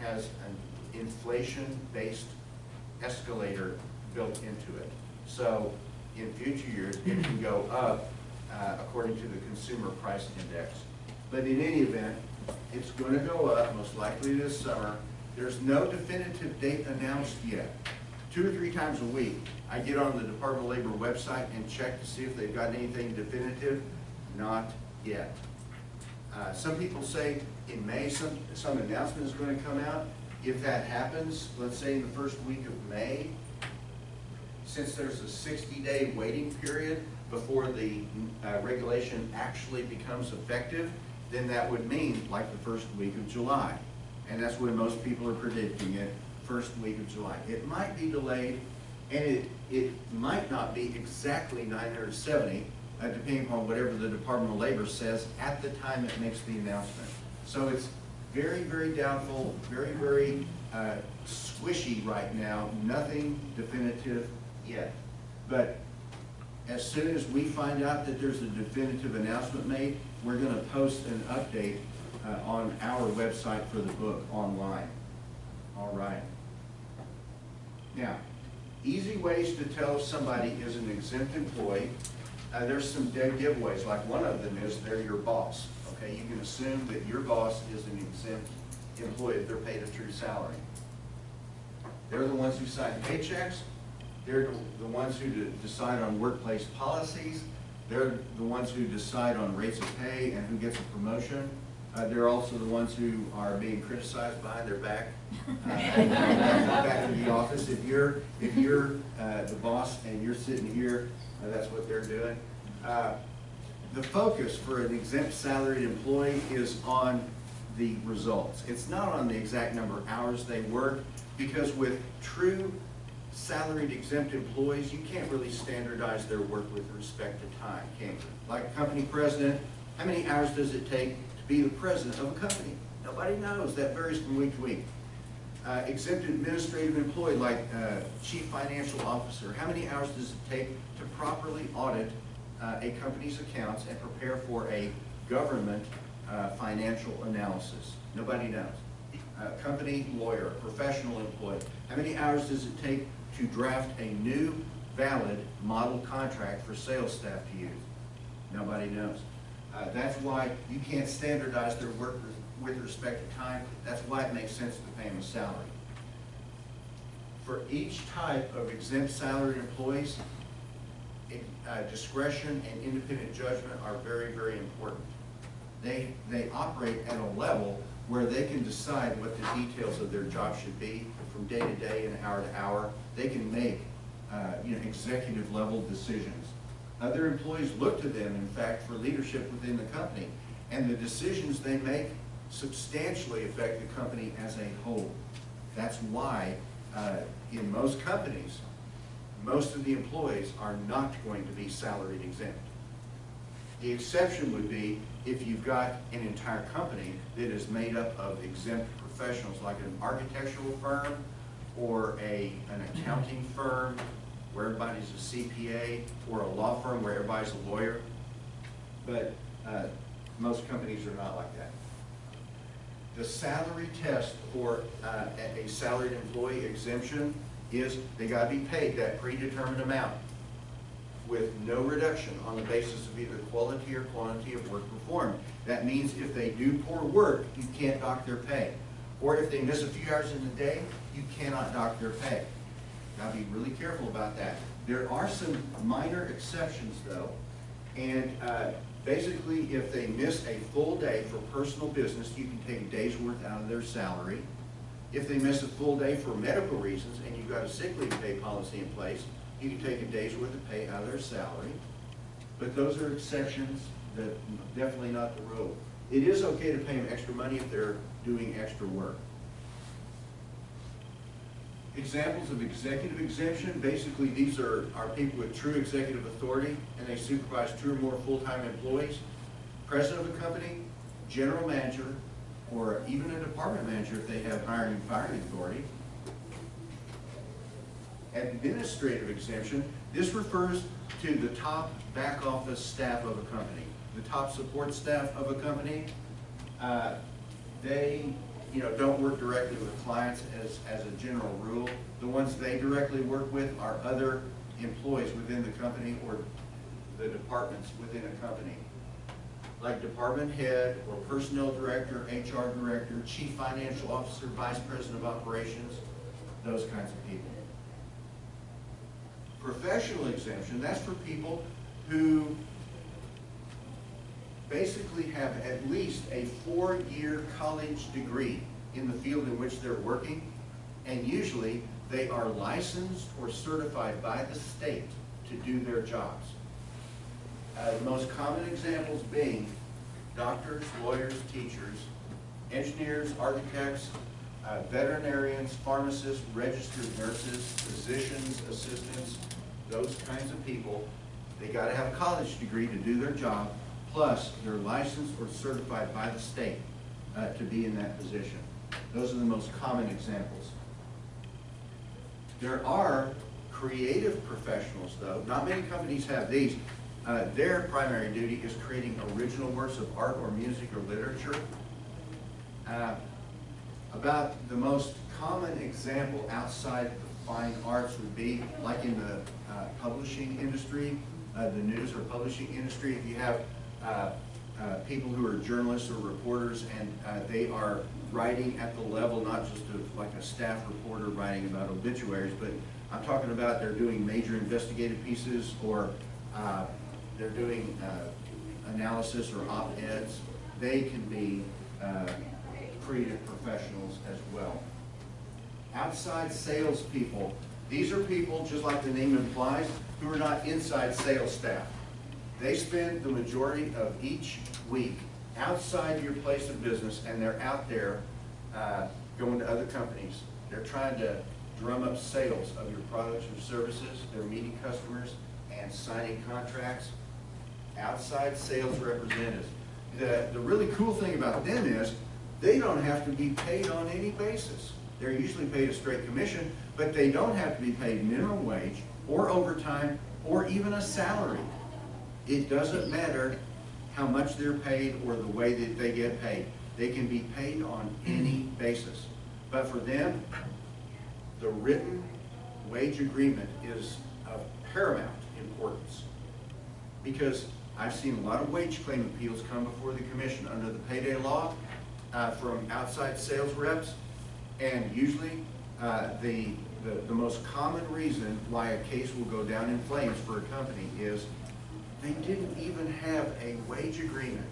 has an inflation-based escalator built into it. So in future years, it can go up according to the Consumer Price Index. But in any event, it's going to go up most likely this summer. There's no definitive date announced yet. 2 or 3 times a week, I get on the Department of Labor website and check to see if they've got anything definitive. Not yet. Some people say in May some announcement is going to come out. If that happens, let's say in the first week of May, since there's a 60-day waiting period before the regulation actually becomes effective, then that would mean like the first week of July. And that's when most people are predicting it, first week of July. It might be delayed, and it might not be exactly 970, depending upon whatever the Department of Labor says at the time it makes the announcement. So it's very, very doubtful, very, very squishy right now, nothing definitive yet. But as soon as we find out that there's a definitive announcement made, we're going to post an update on our website for the book online. All right. Now, easy ways to tell if somebody is an exempt employee. There's some dead giveaways. Like one of them is they're your boss. Okay, you can assume that your boss is an exempt employee if they're paid a true salary. They're the ones who sign paychecks. They're the ones who decide on workplace policies. They're the ones who decide on rates of pay and who gets a promotion. They're also the ones who are being criticized behind their back, back in the office. If you're the boss and you're sitting here, that's what they're doing. the focus for an exempt salaried employee is on the results. It's not on the exact number of hours they work, because with true salaried exempt employees, you can't really standardize their work with respect to time, can you? Like a company president, how many hours does it take to be the president of a company? Nobody knows. That varies from week to week. Exempt administrative employee like chief financial officer, how many hours does it take to properly audit a company's accounts and prepare for a government financial analysis? Nobody knows. Company lawyer, professional employee, how many hours does it take to draft a new valid model contract for sales staff to use? Nobody knows. That's why you can't standardize their work with respect to time. That's why it makes sense to pay them a salary. For each type of exempt salaried employees, discretion and independent judgment are very, very important. They operate at a level where they can decide what the details of their job should be from day to day and hour to hour. They can make executive level decisions. Other employees look to them, in fact, for leadership within the company, and the decisions they make substantially affect the company as a whole. That's why in most companies, most of the employees are not going to be salaried exempt. The exception would be if you've got an entire company that is made up of exempt professionals, like an architectural firm or an accounting firm where everybody's a CPA, or a law firm where everybody's a lawyer. But most companies are not like that. The salary test for a salaried employee exemption is they got to be paid that predetermined amount with no reduction on the basis of either quality or quantity of work performed. That means if they do poor work, you can't dock their pay. Or if they miss a few hours in the day, you cannot dock their pay. Got to be really careful about that. There are some minor exceptions though, and basically if they miss a full day for personal business, you can take a day's worth out of their salary. If they miss a full day for medical reasons and you've got a sick leave pay policy in place, you can take a day's worth of pay out of their salary. But those are exceptions, that definitely not the rule. It is okay to pay them extra money if they're doing extra work. Examples of executive exemption, basically these are people with true executive authority and they supervise two or more full-time employees. President of a company, general manager, or even a department manager if they have hiring and firing authority. Administrative exemption, this refers to the top back office staff of a company. The top support staff of a company, they don't work directly with clients as a general rule. The ones they directly work with are other employees within the company or the departments within a company, like department head or personnel director, HR director, chief financial officer, vice president of operations, those kinds of people. Professional exemption, that's for people who basically have at least a 4-year college degree in the field in which they're working, and usually they are licensed or certified by the state to do their jobs. The most common examples being doctors, lawyers, teachers, engineers, architects, veterinarians, pharmacists, registered nurses, physicians, assistants, those kinds of people. They got to have a college degree to do their job, plus they're licensed or certified by the state to be in that position. Those are the most common examples. There are creative professionals though. Not many companies have these. Their primary duty is creating original works of art or music or literature. About the most common example outside the fine arts would be like in the publishing industry, the news or publishing industry. If you have people who are journalists or reporters and they are writing at the level not just of like a staff reporter writing about obituaries, but I'm talking about they're doing major investigative pieces or they're doing analysis or op-eds. They can be creative professionals as well. Outside salespeople, these are people, just like the name implies, who are not inside sales staff. They spend the majority of each week outside your place of business, and they're out there going to other companies. They're trying to drum up sales of your products or services. They're meeting customers and signing contracts. Outside sales representatives. The really cool thing about them is they don't have to be paid on any basis. They're usually paid a straight commission, but they don't have to be paid minimum wage or overtime or even a salary. It doesn't matter how much they're paid or the way that they get paid. They can be paid on any basis. But for them, the written wage agreement is of paramount importance, because I've seen a lot of wage claim appeals come before the commission under the payday law from outside sales reps, and usually the most common reason why a case will go down in flames for a company is they didn't even have a wage agreement.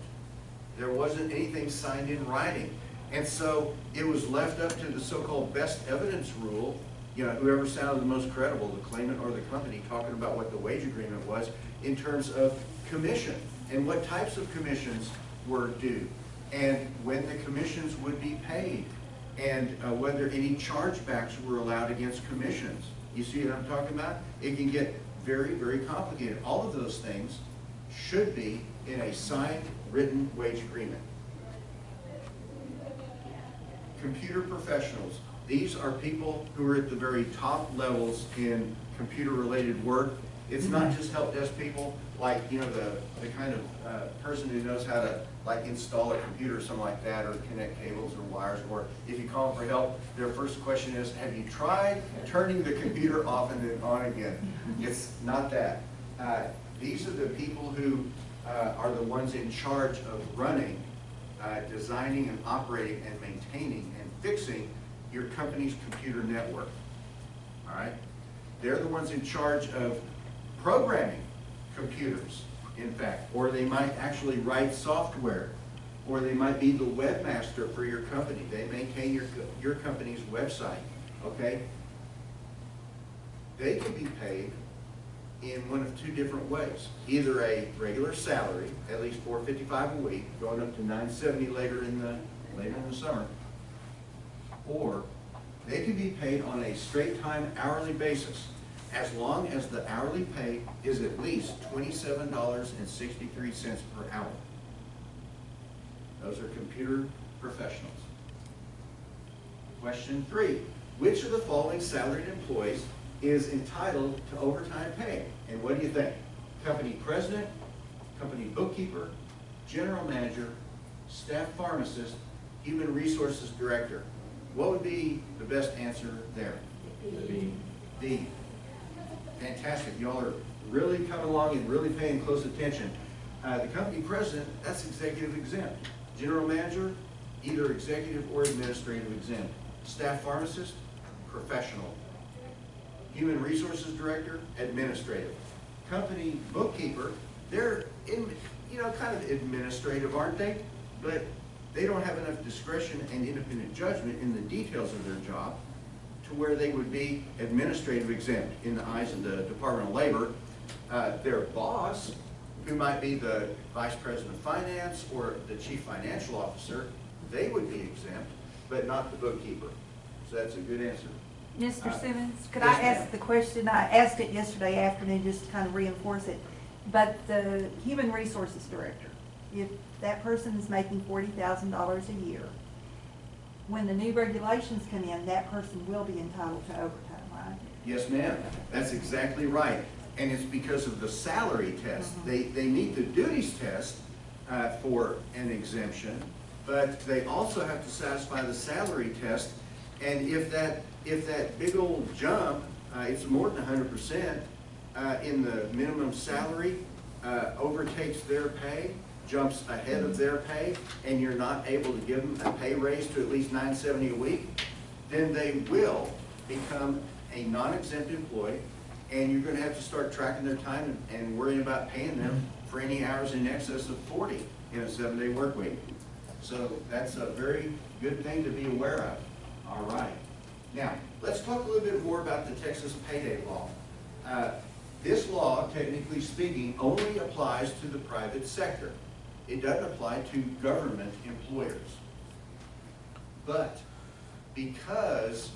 There wasn't anything signed in writing. And so it was left up to the so-called best evidence rule, you know, whoever sounded the most credible, the claimant or the company, talking about what the wage agreement was in terms of commission and what types of commissions were due and when the commissions would be paid and whether any chargebacks were allowed against commissions. You see what I'm talking about? It can get very, very complicated. All of those things should be in a signed, written wage agreement. Computer professionals. These are people who are at the very top levels in computer-related work. It's not just help desk people, like, you know, the kind of person who knows how to like install a computer or something like that, or connect cables or wires, or if you call them for help, their first question is, have you tried turning the computer off and then on again? It's not that. These are the people who are the ones in charge of running, designing and operating and maintaining and fixing your company's computer network. All right? They're the ones in charge of programming computers, in fact, or they might actually write software, or they might be the webmaster for your company. They maintain your company's website, okay? They can be paid in one of two different ways. Either a regular salary, at least $4.55 a week, going up to $9.70 later in the summer, or they can be paid on a straight time hourly basis, as long as the hourly pay is at least $27.63 per hour. Those are computer professionals. Question 3, which of the following salaried employees is entitled to overtime pay? And what do you think? Company president, company bookkeeper, general manager, staff pharmacist, human resources director. What would be the best answer there? D. Fantastic. Y'all are really coming along and really paying close attention. The company president, that's executive exempt. General manager, either executive or administrative exempt. Staff pharmacist, professional. Human resources director, administrative. Company bookkeeper, they're kind of administrative, aren't they? But they don't have enough discretion and independent judgment in the details of their job to where they would be administrative exempt in the eyes of the Department of Labor. Their boss, who might be the vice president of finance or the chief financial officer, they would be exempt, but not the bookkeeper. So that's a good answer. Mr. Simmons, could yes, I ask the question? I asked it yesterday afternoon just to kind of reinforce it. But the human resources director, if that person is making $40,000 a year, when the new regulations come in, that person will be entitled to overtime, right? Yes, ma'am. That's exactly right. And it's because of the salary test. They meet the duties test for an exemption, but they also have to satisfy the salary test. And if that big old jump, it's more than 100% in the minimum salary, overtakes their pay, jumps ahead of their pay, and you're not able to give them a pay raise to at least $9.70 a week, then they will become a non-exempt employee, and you're going to have to start tracking their time and worrying about paying them for any hours in excess of 40 in a 7-day work week. So that's a very good thing to be aware of. All right. Now, let's talk a little bit more about the Texas payday law. This law, technically speaking, only applies to the private sector. It doesn't apply to government employers. But because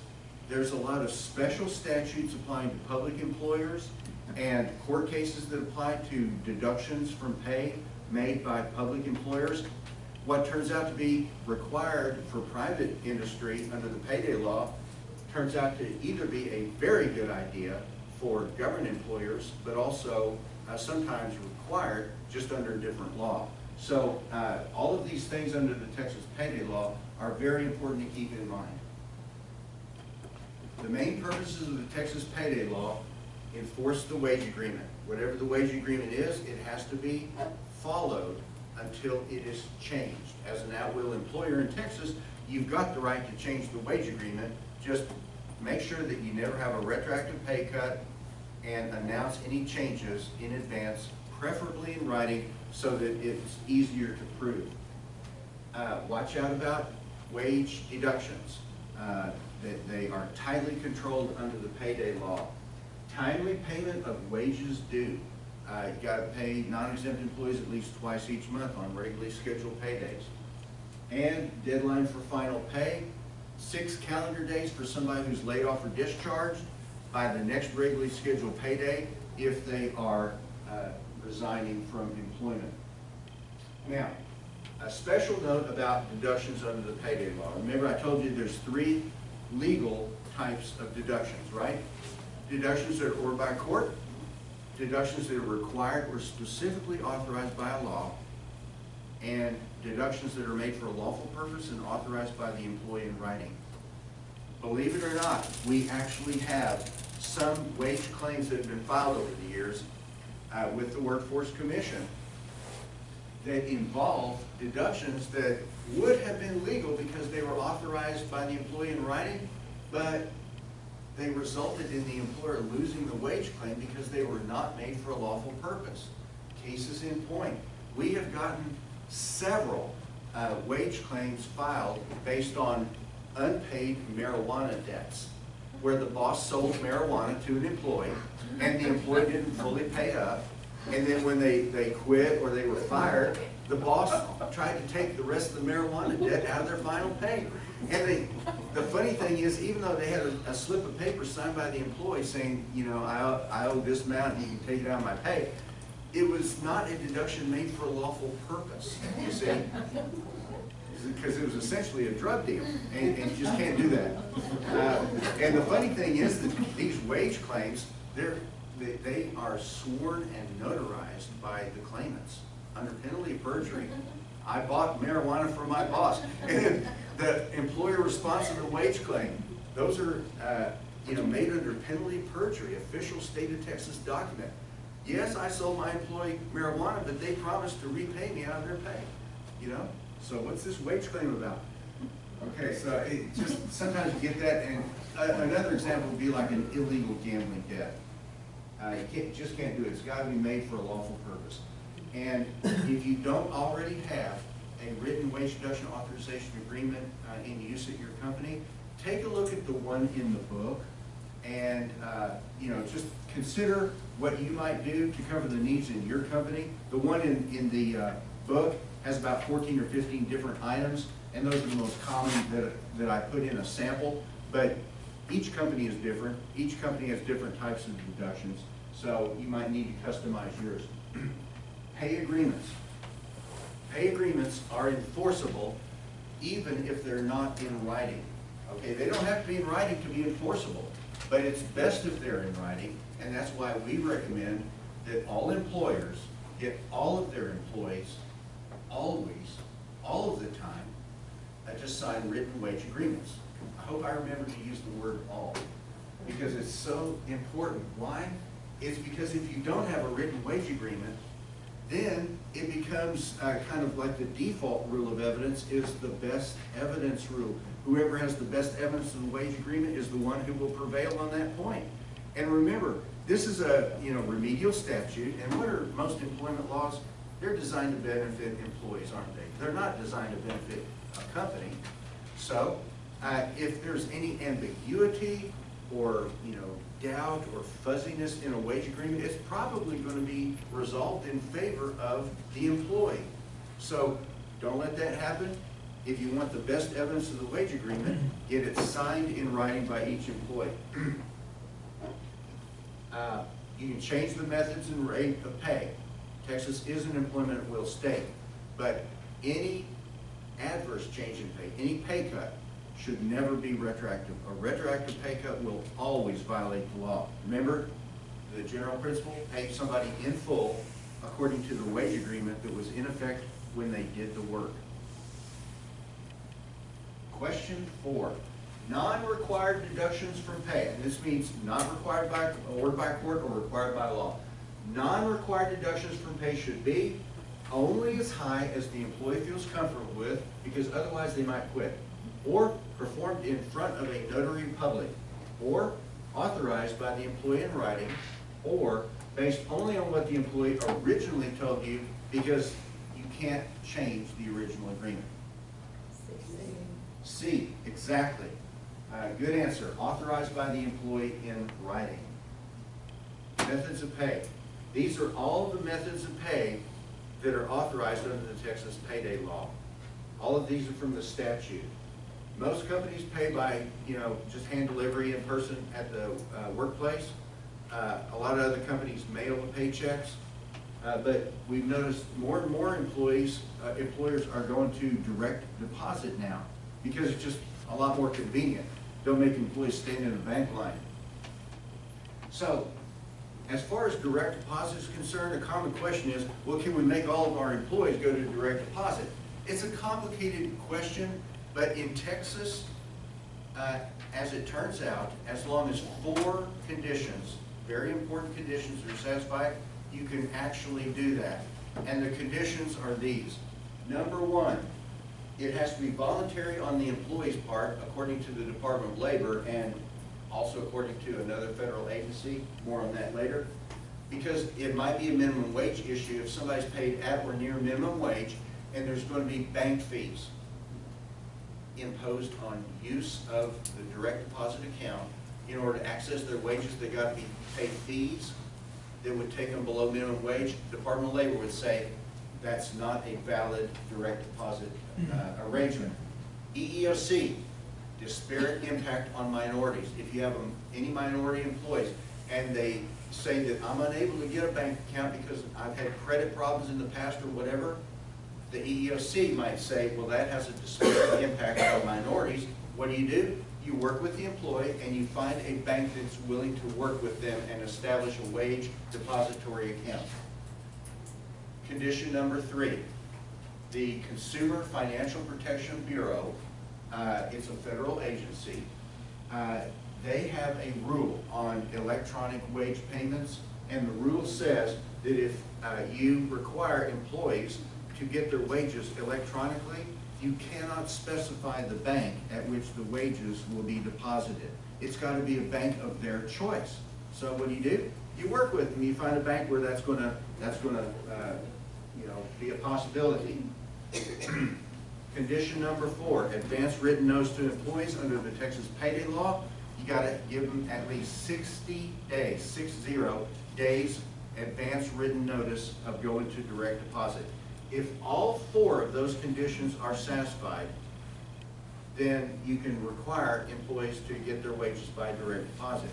there's a lot of special statutes applying to public employers and court cases that apply to deductions from pay made by public employers, what turns out to be required for private industry under the payday law turns out to either be a very good idea for government employers, but also sometimes required just under a different law. So all of these things under the Texas payday law are very important to keep in mind. The main purposes of the Texas payday law: enforce the wage agreement. Whatever the wage agreement is, it has to be followed until it is changed. As an at-will employer in Texas, you've got the right to change the wage agreement. Just make sure that you never have a retroactive pay cut and announce any changes in advance, preferably in writing, so that it's easier to prove. Watch out about wage deductions. They are tightly controlled under the payday law. Timely payment of wages due. You've got to pay non-exempt employees at least twice each month on regularly scheduled paydays. And deadline for final pay: 6 calendar days for somebody who's laid off or discharged by the next regularly scheduled payday if they are resigning from employment. Now, a special note about deductions under the payday law. Remember, I told you there's 3 legal types of deductions, right? Deductions that are ordered by a court, deductions that are required or specifically authorized by a law, and deductions that are made for a lawful purpose and authorized by the employee in writing. Believe it or not, we actually have some wage claims that have been filed over the years with the Workforce Commission that involve deductions that would have been legal because they were authorized by the employee in writing, but they resulted in the employer losing the wage claim because they were not made for a lawful purpose. Cases in point. We have gotten several wage claims filed based on unpaid marijuana debts, where the boss sold marijuana to an employee and the employee didn't fully pay up, and then when they quit or they were fired, the boss tried to take the rest of the marijuana debt out of their final pay. And the funny thing is, even though they had a slip of paper signed by the employee saying, you know, I owe this amount and you can take it out of my pay, it was not a deduction made for a lawful purpose, you see? Because it was essentially a drug deal, and you just can't do that. And the funny thing is that these wage claims, they are sworn and notarized by the claimants under penalty of perjury. I bought marijuana from my boss. And the employer response to the wage claim, those are made under penalty of perjury, official state of Texas document. Yes, I sold my employee marijuana, but they promised to repay me out of their pay. You know? So what's this wage claim about? Okay, so it just sometimes you get that, and another example would be like an illegal gambling debt. You just can't do it. It's got to be made for a lawful purpose. And if you don't already have a written wage deduction authorization agreement in use at your company, take a look at the one in the book, and just consider what you might do to cover the needs in your company. The one in the book has about 14 or 15 different items, and those are the most common that I put in a sample. But each company is different. Each company has different types of deductions, so you might need to customize yours. Pay agreements. Pay agreements are enforceable even if they're not in writing. Okay, they don't have to be in writing to be enforceable, but it's best if they're in writing, and that's why we recommend that all employers get all of their employees always, all of the time, just sign written wage agreements. I hope I remember to use the word all, because it's so important. Why? It's because if you don't have a written wage agreement, then it becomes kind of like the default rule of evidence is the best evidence rule. Whoever has the best evidence of the wage agreement is the one who will prevail on that point. And remember, this is a remedial statute, and what are most employment laws? They're designed to benefit employees, aren't they? They're not designed to benefit a company. So if there's any ambiguity or, doubt or fuzziness in a wage agreement, it's probably going to be resolved in favor of the employee. So don't let that happen. If you want the best evidence of the wage agreement, get it signed in writing by each employee. You can change the methods and rate of pay. Texas is an employment at will state, but any adverse change in pay, any pay cut, should never be retroactive. A retroactive pay cut will always violate the law. Remember, the general principle, pay somebody in full according to the wage agreement that was in effect when they did the work. Question 4, non-required deductions from pay. And this means not required by ordered by court or required by law. Non-required deductions from pay should be only as high as the employee feels comfortable with, because otherwise they might quit, or performed in front of a notary public, or authorized by the employee in writing, or based only on what the employee originally told you, because you can't change the original agreement. C, exactly. Good answer. Authorized by the employee in writing. Methods of pay. These are all the methods of pay that are authorized under the Texas Payday law. All of these are from the statute. Most companies pay by, just hand delivery in person at the workplace. A lot of other companies mail the paychecks. But we've noticed more and more employers are going to direct deposit now, because it's just a lot more convenient. Don't make employees stand in a bank line. So, as far as direct deposit is concerned, a common question is, well, can we make all of our employees go to direct deposit? It's a complicated question, but in Texas, as it turns out, as long as 4 conditions, very important conditions, are satisfied, you can actually do that. And the conditions are these. Number 1, it has to be voluntary on the employee's part, according to the Department of Labor, and also according to another federal agency. More on that later. Because it might be a minimum wage issue if somebody's paid at or near minimum wage, and there's going to be bank fees imposed on use of the direct deposit account. In order to access their wages, they got to be paid fees that would take them below minimum wage. The Department of Labor would say that's not a valid direct deposit arrangement. EEOC, disparate impact on minorities. If you have any minority employees and they say that I'm unable to get a bank account because I've had credit problems in the past or whatever, the EEOC might say, well, that has a disparate impact on minorities. What do? You work with the employee and you find a bank that's willing to work with them and establish a wage depository account. Condition number 3, the Consumer Financial Protection Bureau, it's a federal agency, they have a rule on electronic wage payments, and the rule says that if you require employees to get their wages electronically, you cannot specify the bank at which the wages will be deposited. It's got to be a bank of their choice. So what do? You work with them. You find a bank where that's going to be a possibility. Condition number 4, advance written notice to employees under the Texas Payday law. You got to give them at least 60 days, 60 days advance written notice of going to direct deposit. If all 4 of those conditions are satisfied, then you can require employees to get their wages by direct deposit.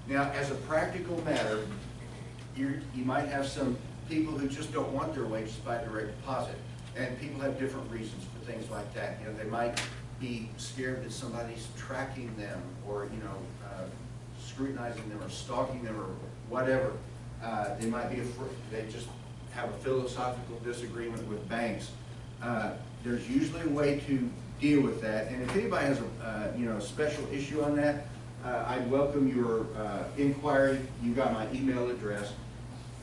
Now, as a practical matter, you might have some people who just don't want their wages by direct deposit. And people have different reasons for things like that. They might be scared that somebody's tracking them, or scrutinizing them, or stalking them, or whatever. They might be afraid. They just have a philosophical disagreement with banks. There's usually a way to deal with that. And if anybody has a special issue on that, I'd welcome your inquiry. You got my email address.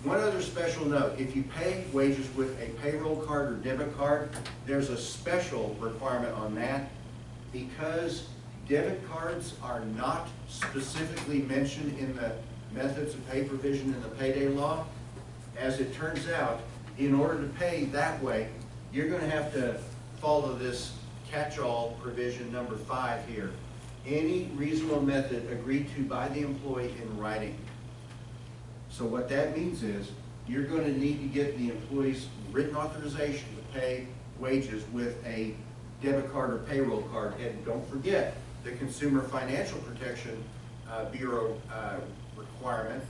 One other special note, if you pay wages with a payroll card or debit card, there's a special requirement on that, because debit cards are not specifically mentioned in the methods of pay provision in the Payday law. As it turns out, in order to pay that way, you're going to have to follow this catch-all provision number 5 here. Any reasonable method agreed to by the employee in writing. So what that means is, you're going to need to get the employee's written authorization to pay wages with a debit card or payroll card. And don't forget the Consumer Financial Protection Bureau requirement.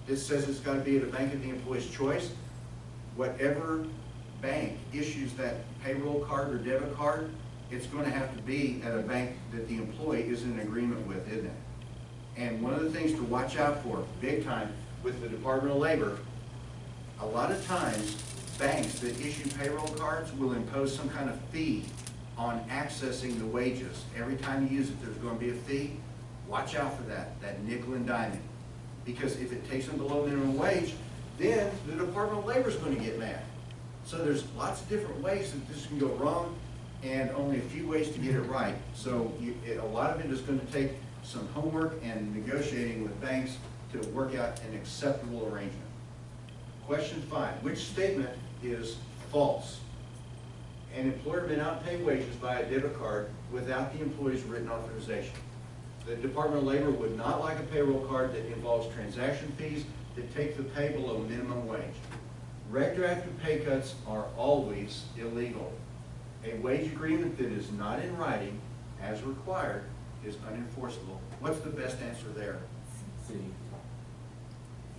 This says it's got to be at a bank of the employee's choice. Whatever bank issues that payroll card or debit card, it's going to have to be at a bank that the employee is in agreement with, isn't it? And one of the things to watch out for, big time, with the Department of Labor, a lot of times, banks that issue payroll cards will impose some kind of fee on accessing the wages. Every time you use it, there's going to be a fee. Watch out for that nickel and diamond. Because if it takes them below minimum wage, then the Department of Labor is going to get mad. So there's lots of different ways that this can go wrong, and only a few ways to get it right. So a lot of it is going to take some homework and negotiating with banks to work out an acceptable arrangement. Question 5, which statement is false? An employer may not pay wages by a debit card without the employee's written authorization. The Department of Labor would not like a payroll card that involves transaction fees that take the pay below minimum wage. Retroactive pay cuts are always illegal. A wage agreement that is not in writing, as required, is unenforceable. What's the best answer there? C.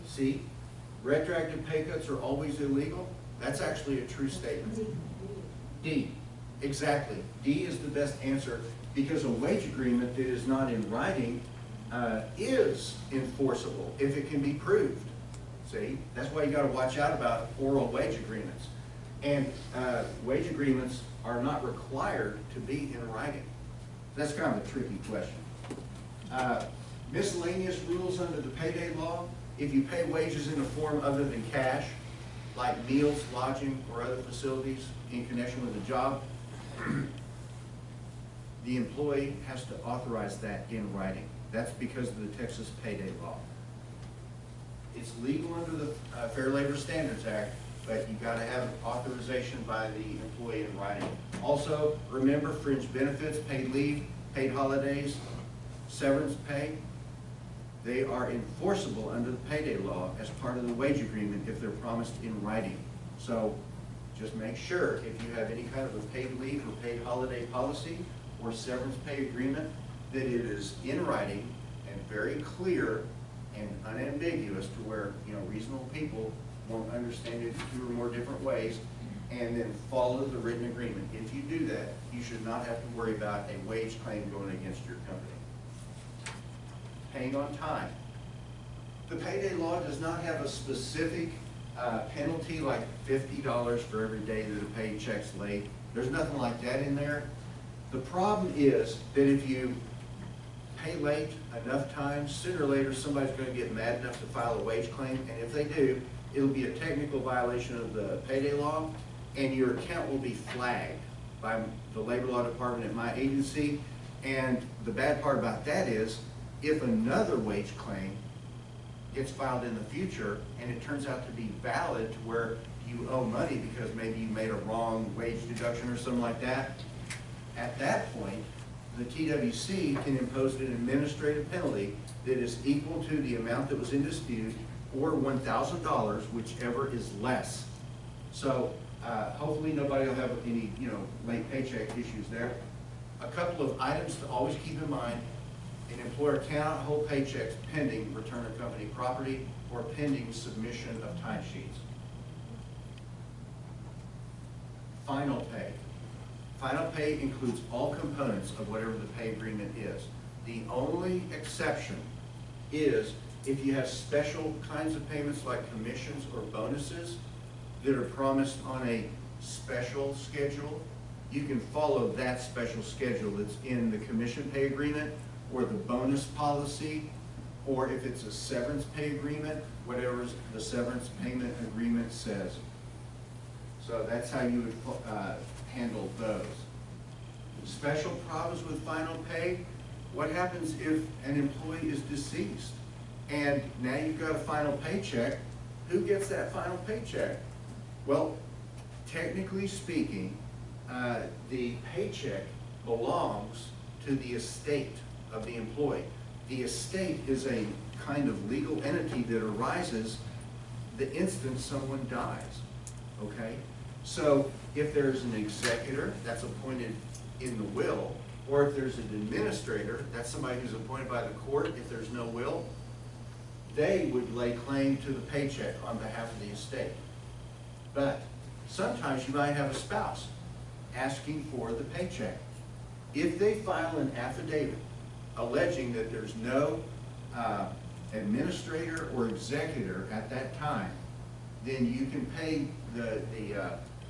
C? Retroactive pay cuts are always illegal? That's actually a true statement. D. Exactly. D is the best answer, because a wage agreement that is not in writing is enforceable if it can be proved. See? That's why you got to watch out about oral wage agreements. And wage agreements are not required to be in writing. That's kind of a tricky question. Miscellaneous rules under the payday law: if you pay wages in a form other than cash, like meals, lodging, or other facilities in connection with the job, the employee has to authorize that in writing. That's because of the Texas payday law. It's legal under the Fair Labor Standards Act, but you got to have authorization by the employee in writing. Also, remember fringe benefits, paid leave, paid holidays, severance pay. They are enforceable under the payday law as part of the wage agreement if they're promised in writing. So just make sure if you have any kind of a paid leave or paid holiday policy or severance pay agreement, that it is in writing and very clear and unambiguous to where, you know, reasonable people won't understand it in 2 or more different ways, and then follow the written agreement. If you do that, you should not have to worry about a wage claim going against your company. Paying on time. The payday law does not have a specific penalty like $50 for every day that a paycheck's late. There's nothing like that in there. The problem is that if you pay late enough times, sooner or later somebody's going to get mad enough to file a wage claim, and if they do, it'll be a technical violation of the payday law, and your account will be flagged by the labor law department at my agency. And the bad part about that is, if another wage claim gets filed in the future and it turns out to be valid to where you owe money because maybe you made a wrong wage deduction or something like that, at that point, the TWC can impose an administrative penalty that is equal to the amount that was in dispute, or $1,000, whichever is less. So hopefully nobody will have any, late paycheck issues there. A couple of items to always keep in mind: an employer cannot hold paychecks pending return of company property or pending submission of timesheets. Final pay. Final pay includes all components of whatever the pay agreement is. The only exception is if you have special kinds of payments like commissions or bonuses that are promised on a special schedule. You can follow that special schedule that's in the commission pay agreement or the bonus policy, or if it's a severance pay agreement, whatever the severance payment agreement says. So that's how you would handle those. Special problems with final pay: what happens if an employee is deceased and now you've got a final paycheck? Who gets that final paycheck? Well, technically speaking, the paycheck belongs to the estate of the employee. The estate is a kind of legal entity that arises the instant someone dies, okay? So if there's an executor that's appointed in the will, or if there's an administrator, that's somebody who's appointed by the court, if there's no will, they would lay claim to the paycheck on behalf of the estate. But sometimes you might have a spouse asking for the paycheck. If they file an affidavit alleging that there's no administrator or executor at that time, then you can pay the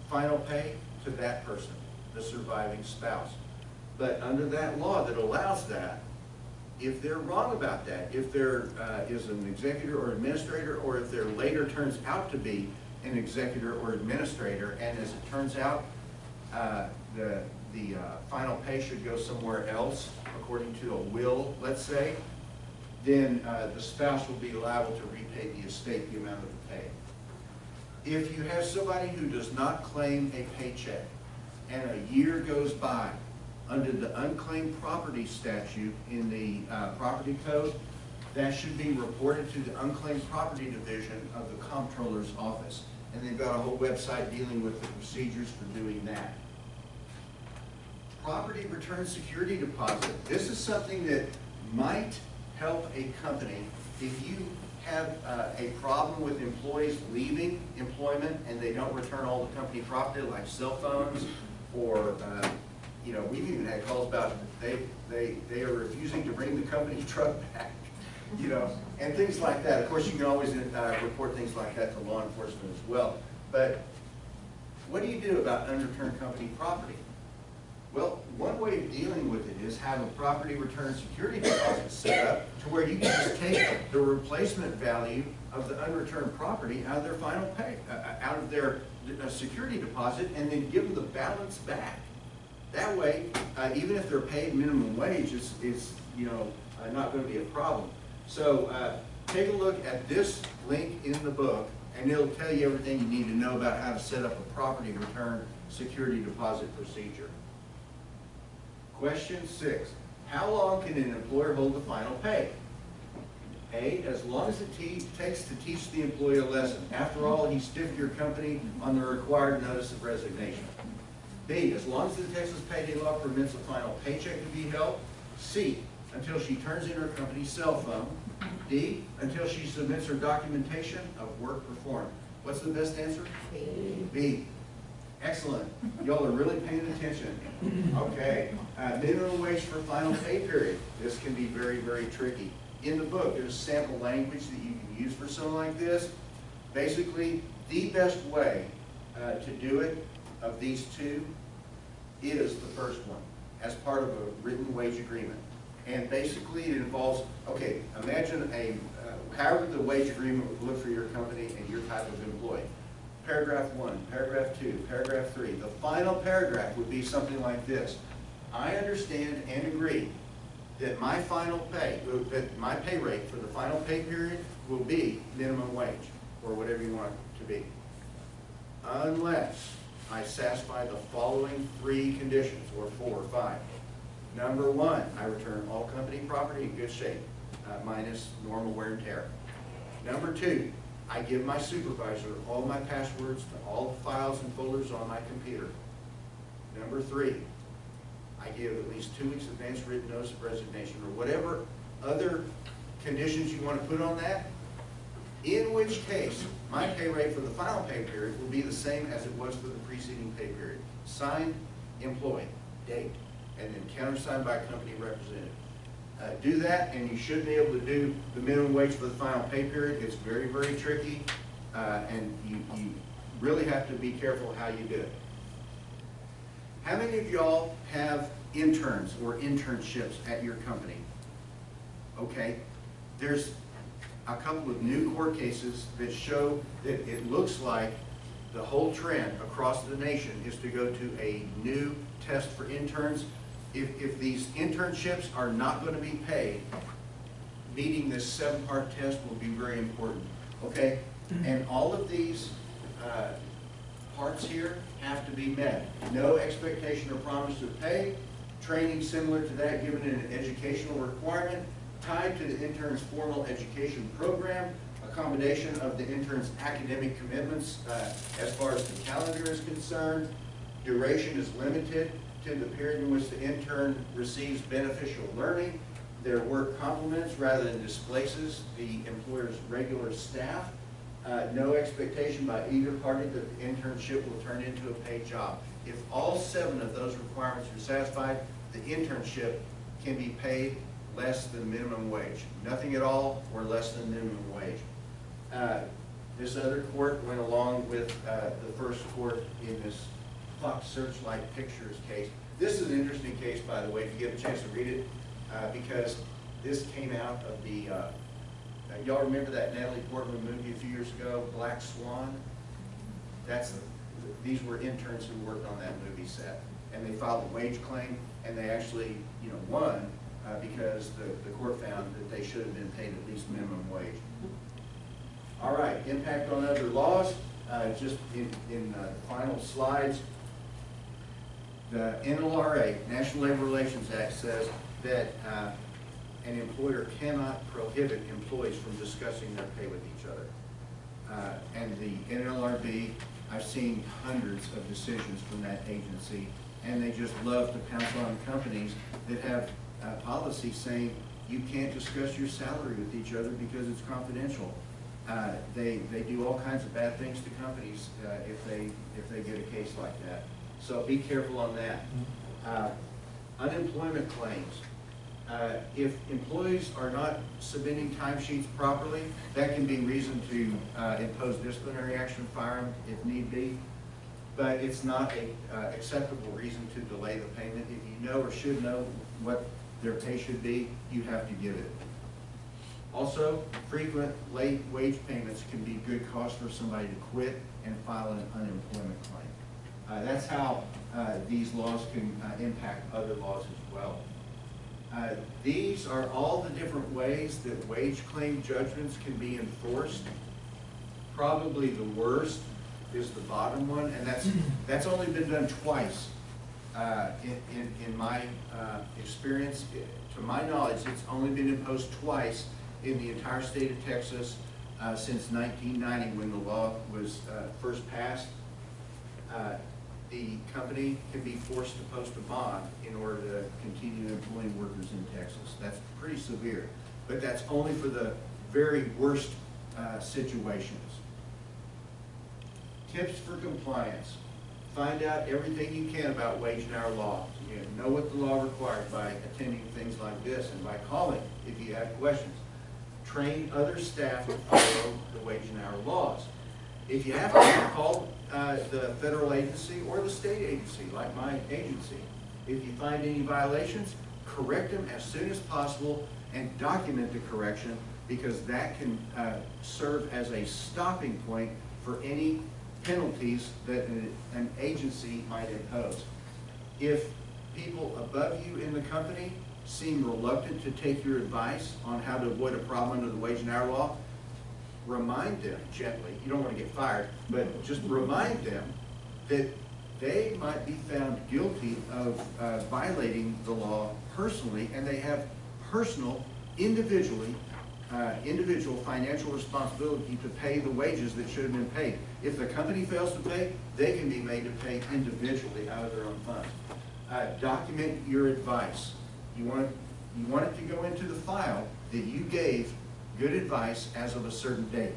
final pay to that person, the surviving spouse. But under that law that allows that, if they're wrong about that, if there is an executor or administrator, or if there later turns out to be an executor or administrator, and as it turns out, the final pay should go somewhere else, according to a will, let's say, then the spouse will be liable to repay the estate the amount of the pay. If you have somebody who does not claim a paycheck, and a year goes by, under the unclaimed property statute in the property code, that should be reported to the unclaimed property division of the comptroller's office. And they've got a whole website dealing with the procedures for doing that. Property return security deposit. This is something that might help a company if you have a problem with employees leaving employment and they don't return all the company property, like cell phones, or you know, we've even had calls about they are refusing to bring the company truck back, you know, and things like that. Of course, you can always report things like that to law enforcement as well. But what do you do about unreturned company property? Well, one way of dealing with it is have a property return security deposit set up to where you can just take the replacement value of the unreturned property out of their final pay, out of their security deposit, and then give them the balance back. That way, even if they're paid minimum wage, it's you know, not going to be a problem. So take a look at this link in the book, and it'll tell you everything you need to know about how to set up a property return security deposit procedure. Question 6, how long can an employer hold the final pay? A, as long as it takes to teach the employee a lesson. After all, he stiffed your company on the required notice of resignation. B, as long as the Texas payday law permits a final paycheck to be held. C, until she turns in her company's cell phone. D, until she submits her documentation of work performed. What's the best answer? B. B. Excellent. Y'all are really paying attention. Okay. Minimum wage for final pay period. This can be very, very tricky. In the book, there's sample language that you can use for something like this. Basically, the best way to do it of these two is the first one, as part of a written wage agreement. And basically, it involves, okay, imagine however the wage agreement would look for your company and your type of employee. Paragraph 1, paragraph 2, paragraph 3. The final paragraph would be something like this. I understand and agree that my final pay, that my pay rate for the final pay period will be minimum wage, or whatever you want it to be, unless I satisfy the following 3 conditions, or 4 or 5. Number 1, I return all company property in good shape, minus normal wear and tear. Number 2, I give my supervisor all my passwords to all the files and folders on my computer. Number 3, I give at least 2 weeks advance written notice of resignation, or whatever other conditions you want to put on that, in which case my pay rate for the final pay period will be the same as it was for the preceding pay period. Signed, employee, date, and then countersigned by a company representative. Do that, and you should be able to do the minimum wage for the final pay period. It's very, very tricky, and you really have to be careful how you do it. How many of y'all have interns or internships at your company? Okay, there's a couple of new court cases that show that it looks like the whole trend across the nation is to go to a new test for interns. If these internships are not going to be paid, meeting this 7-part test will be very important. Okay, and all of these parts here have to be met. No expectation or promise of pay, training similar to that given in an educational requirement tied to the intern's formal education program, accommodation of the intern's academic commitments as far as the calendar is concerned. Duration is limited to the period in which the intern receives beneficial learning. Their work complements rather than displaces the employer's regular staff. No expectation by either party that the internship will turn into a paid job. If all 7 of those requirements are satisfied, the internship can be paid less than minimum wage. Nothing at all or less than minimum wage. This other court went along with the first court in this Fox Searchlight Pictures case. This is an interesting case, by the way, if you get a chance to read it, because this came out of the, y'all remember that Natalie Portman movie a few years ago, Black Swan? These were interns who worked on that movie set, and they filed a wage claim, and they actually, won because the court found that they should have been paid at least minimum wage. All right, impact on other laws. Just in the final slides, the NLRA, National Labor Relations Act, says that an employer cannot prohibit employees from discussing their pay with each other. And the NLRB, I've seen hundreds of decisions from that agency, and they just love to pounce on companies that have policies saying you can't discuss your salary with each other because it's confidential. They do all kinds of bad things to companies if they get a case like that. So be careful on that. Unemployment claims. If employees are not submitting timesheets properly, that can be reason to impose disciplinary action, fire them if need be. But it's not a acceptable reason to delay the payment. If you know or should know what their pay should be, you have to give it. Also, frequent late wage payments can be good cause for somebody to quit and file an unemployment claim. That's how these laws can impact other laws as well. These are all the different ways that wage claim judgments can be enforced. Probably the worst is the bottom one, and that's only been done twice in my experience. To my knowledge, it's only been imposed twice in the entire state of Texas since 1990 when the law was first passed. The company can be forced to post a bond in order to continue employing workers in Texas. That's pretty severe, but that's only for the very worst situations. Tips for compliance. Find out everything you can about wage and hour law. You know what the law requires by attending things like this and by calling if you have questions. Train other staff to follow the wage and hour laws. If you have to, call the federal agency or the state agency, like my agency. If you find any violations, correct them as soon as possible and document the correction, because that can serve as a stopping point for any penalties that an agency might impose. If people above you in the company seem reluctant to take your advice on how to avoid a problem under the wage and hour law, remind them gently, you don't want to get fired, but just remind them that they might be found guilty of violating the law personally, and they have personal, individual financial responsibility to pay the wages that should have been paid. If the company fails to pay, they can be made to pay individually out of their own funds. Document your advice. You want it to go into the file that you gave good advice as of a certain date.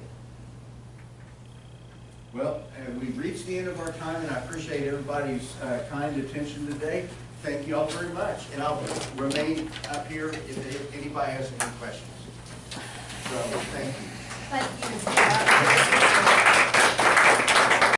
Well, we've reached the end of our time, and I appreciate everybody's kind attention today. Thank you all very much, and I'll remain up here if anybody has any questions. So, thank you. Thank you.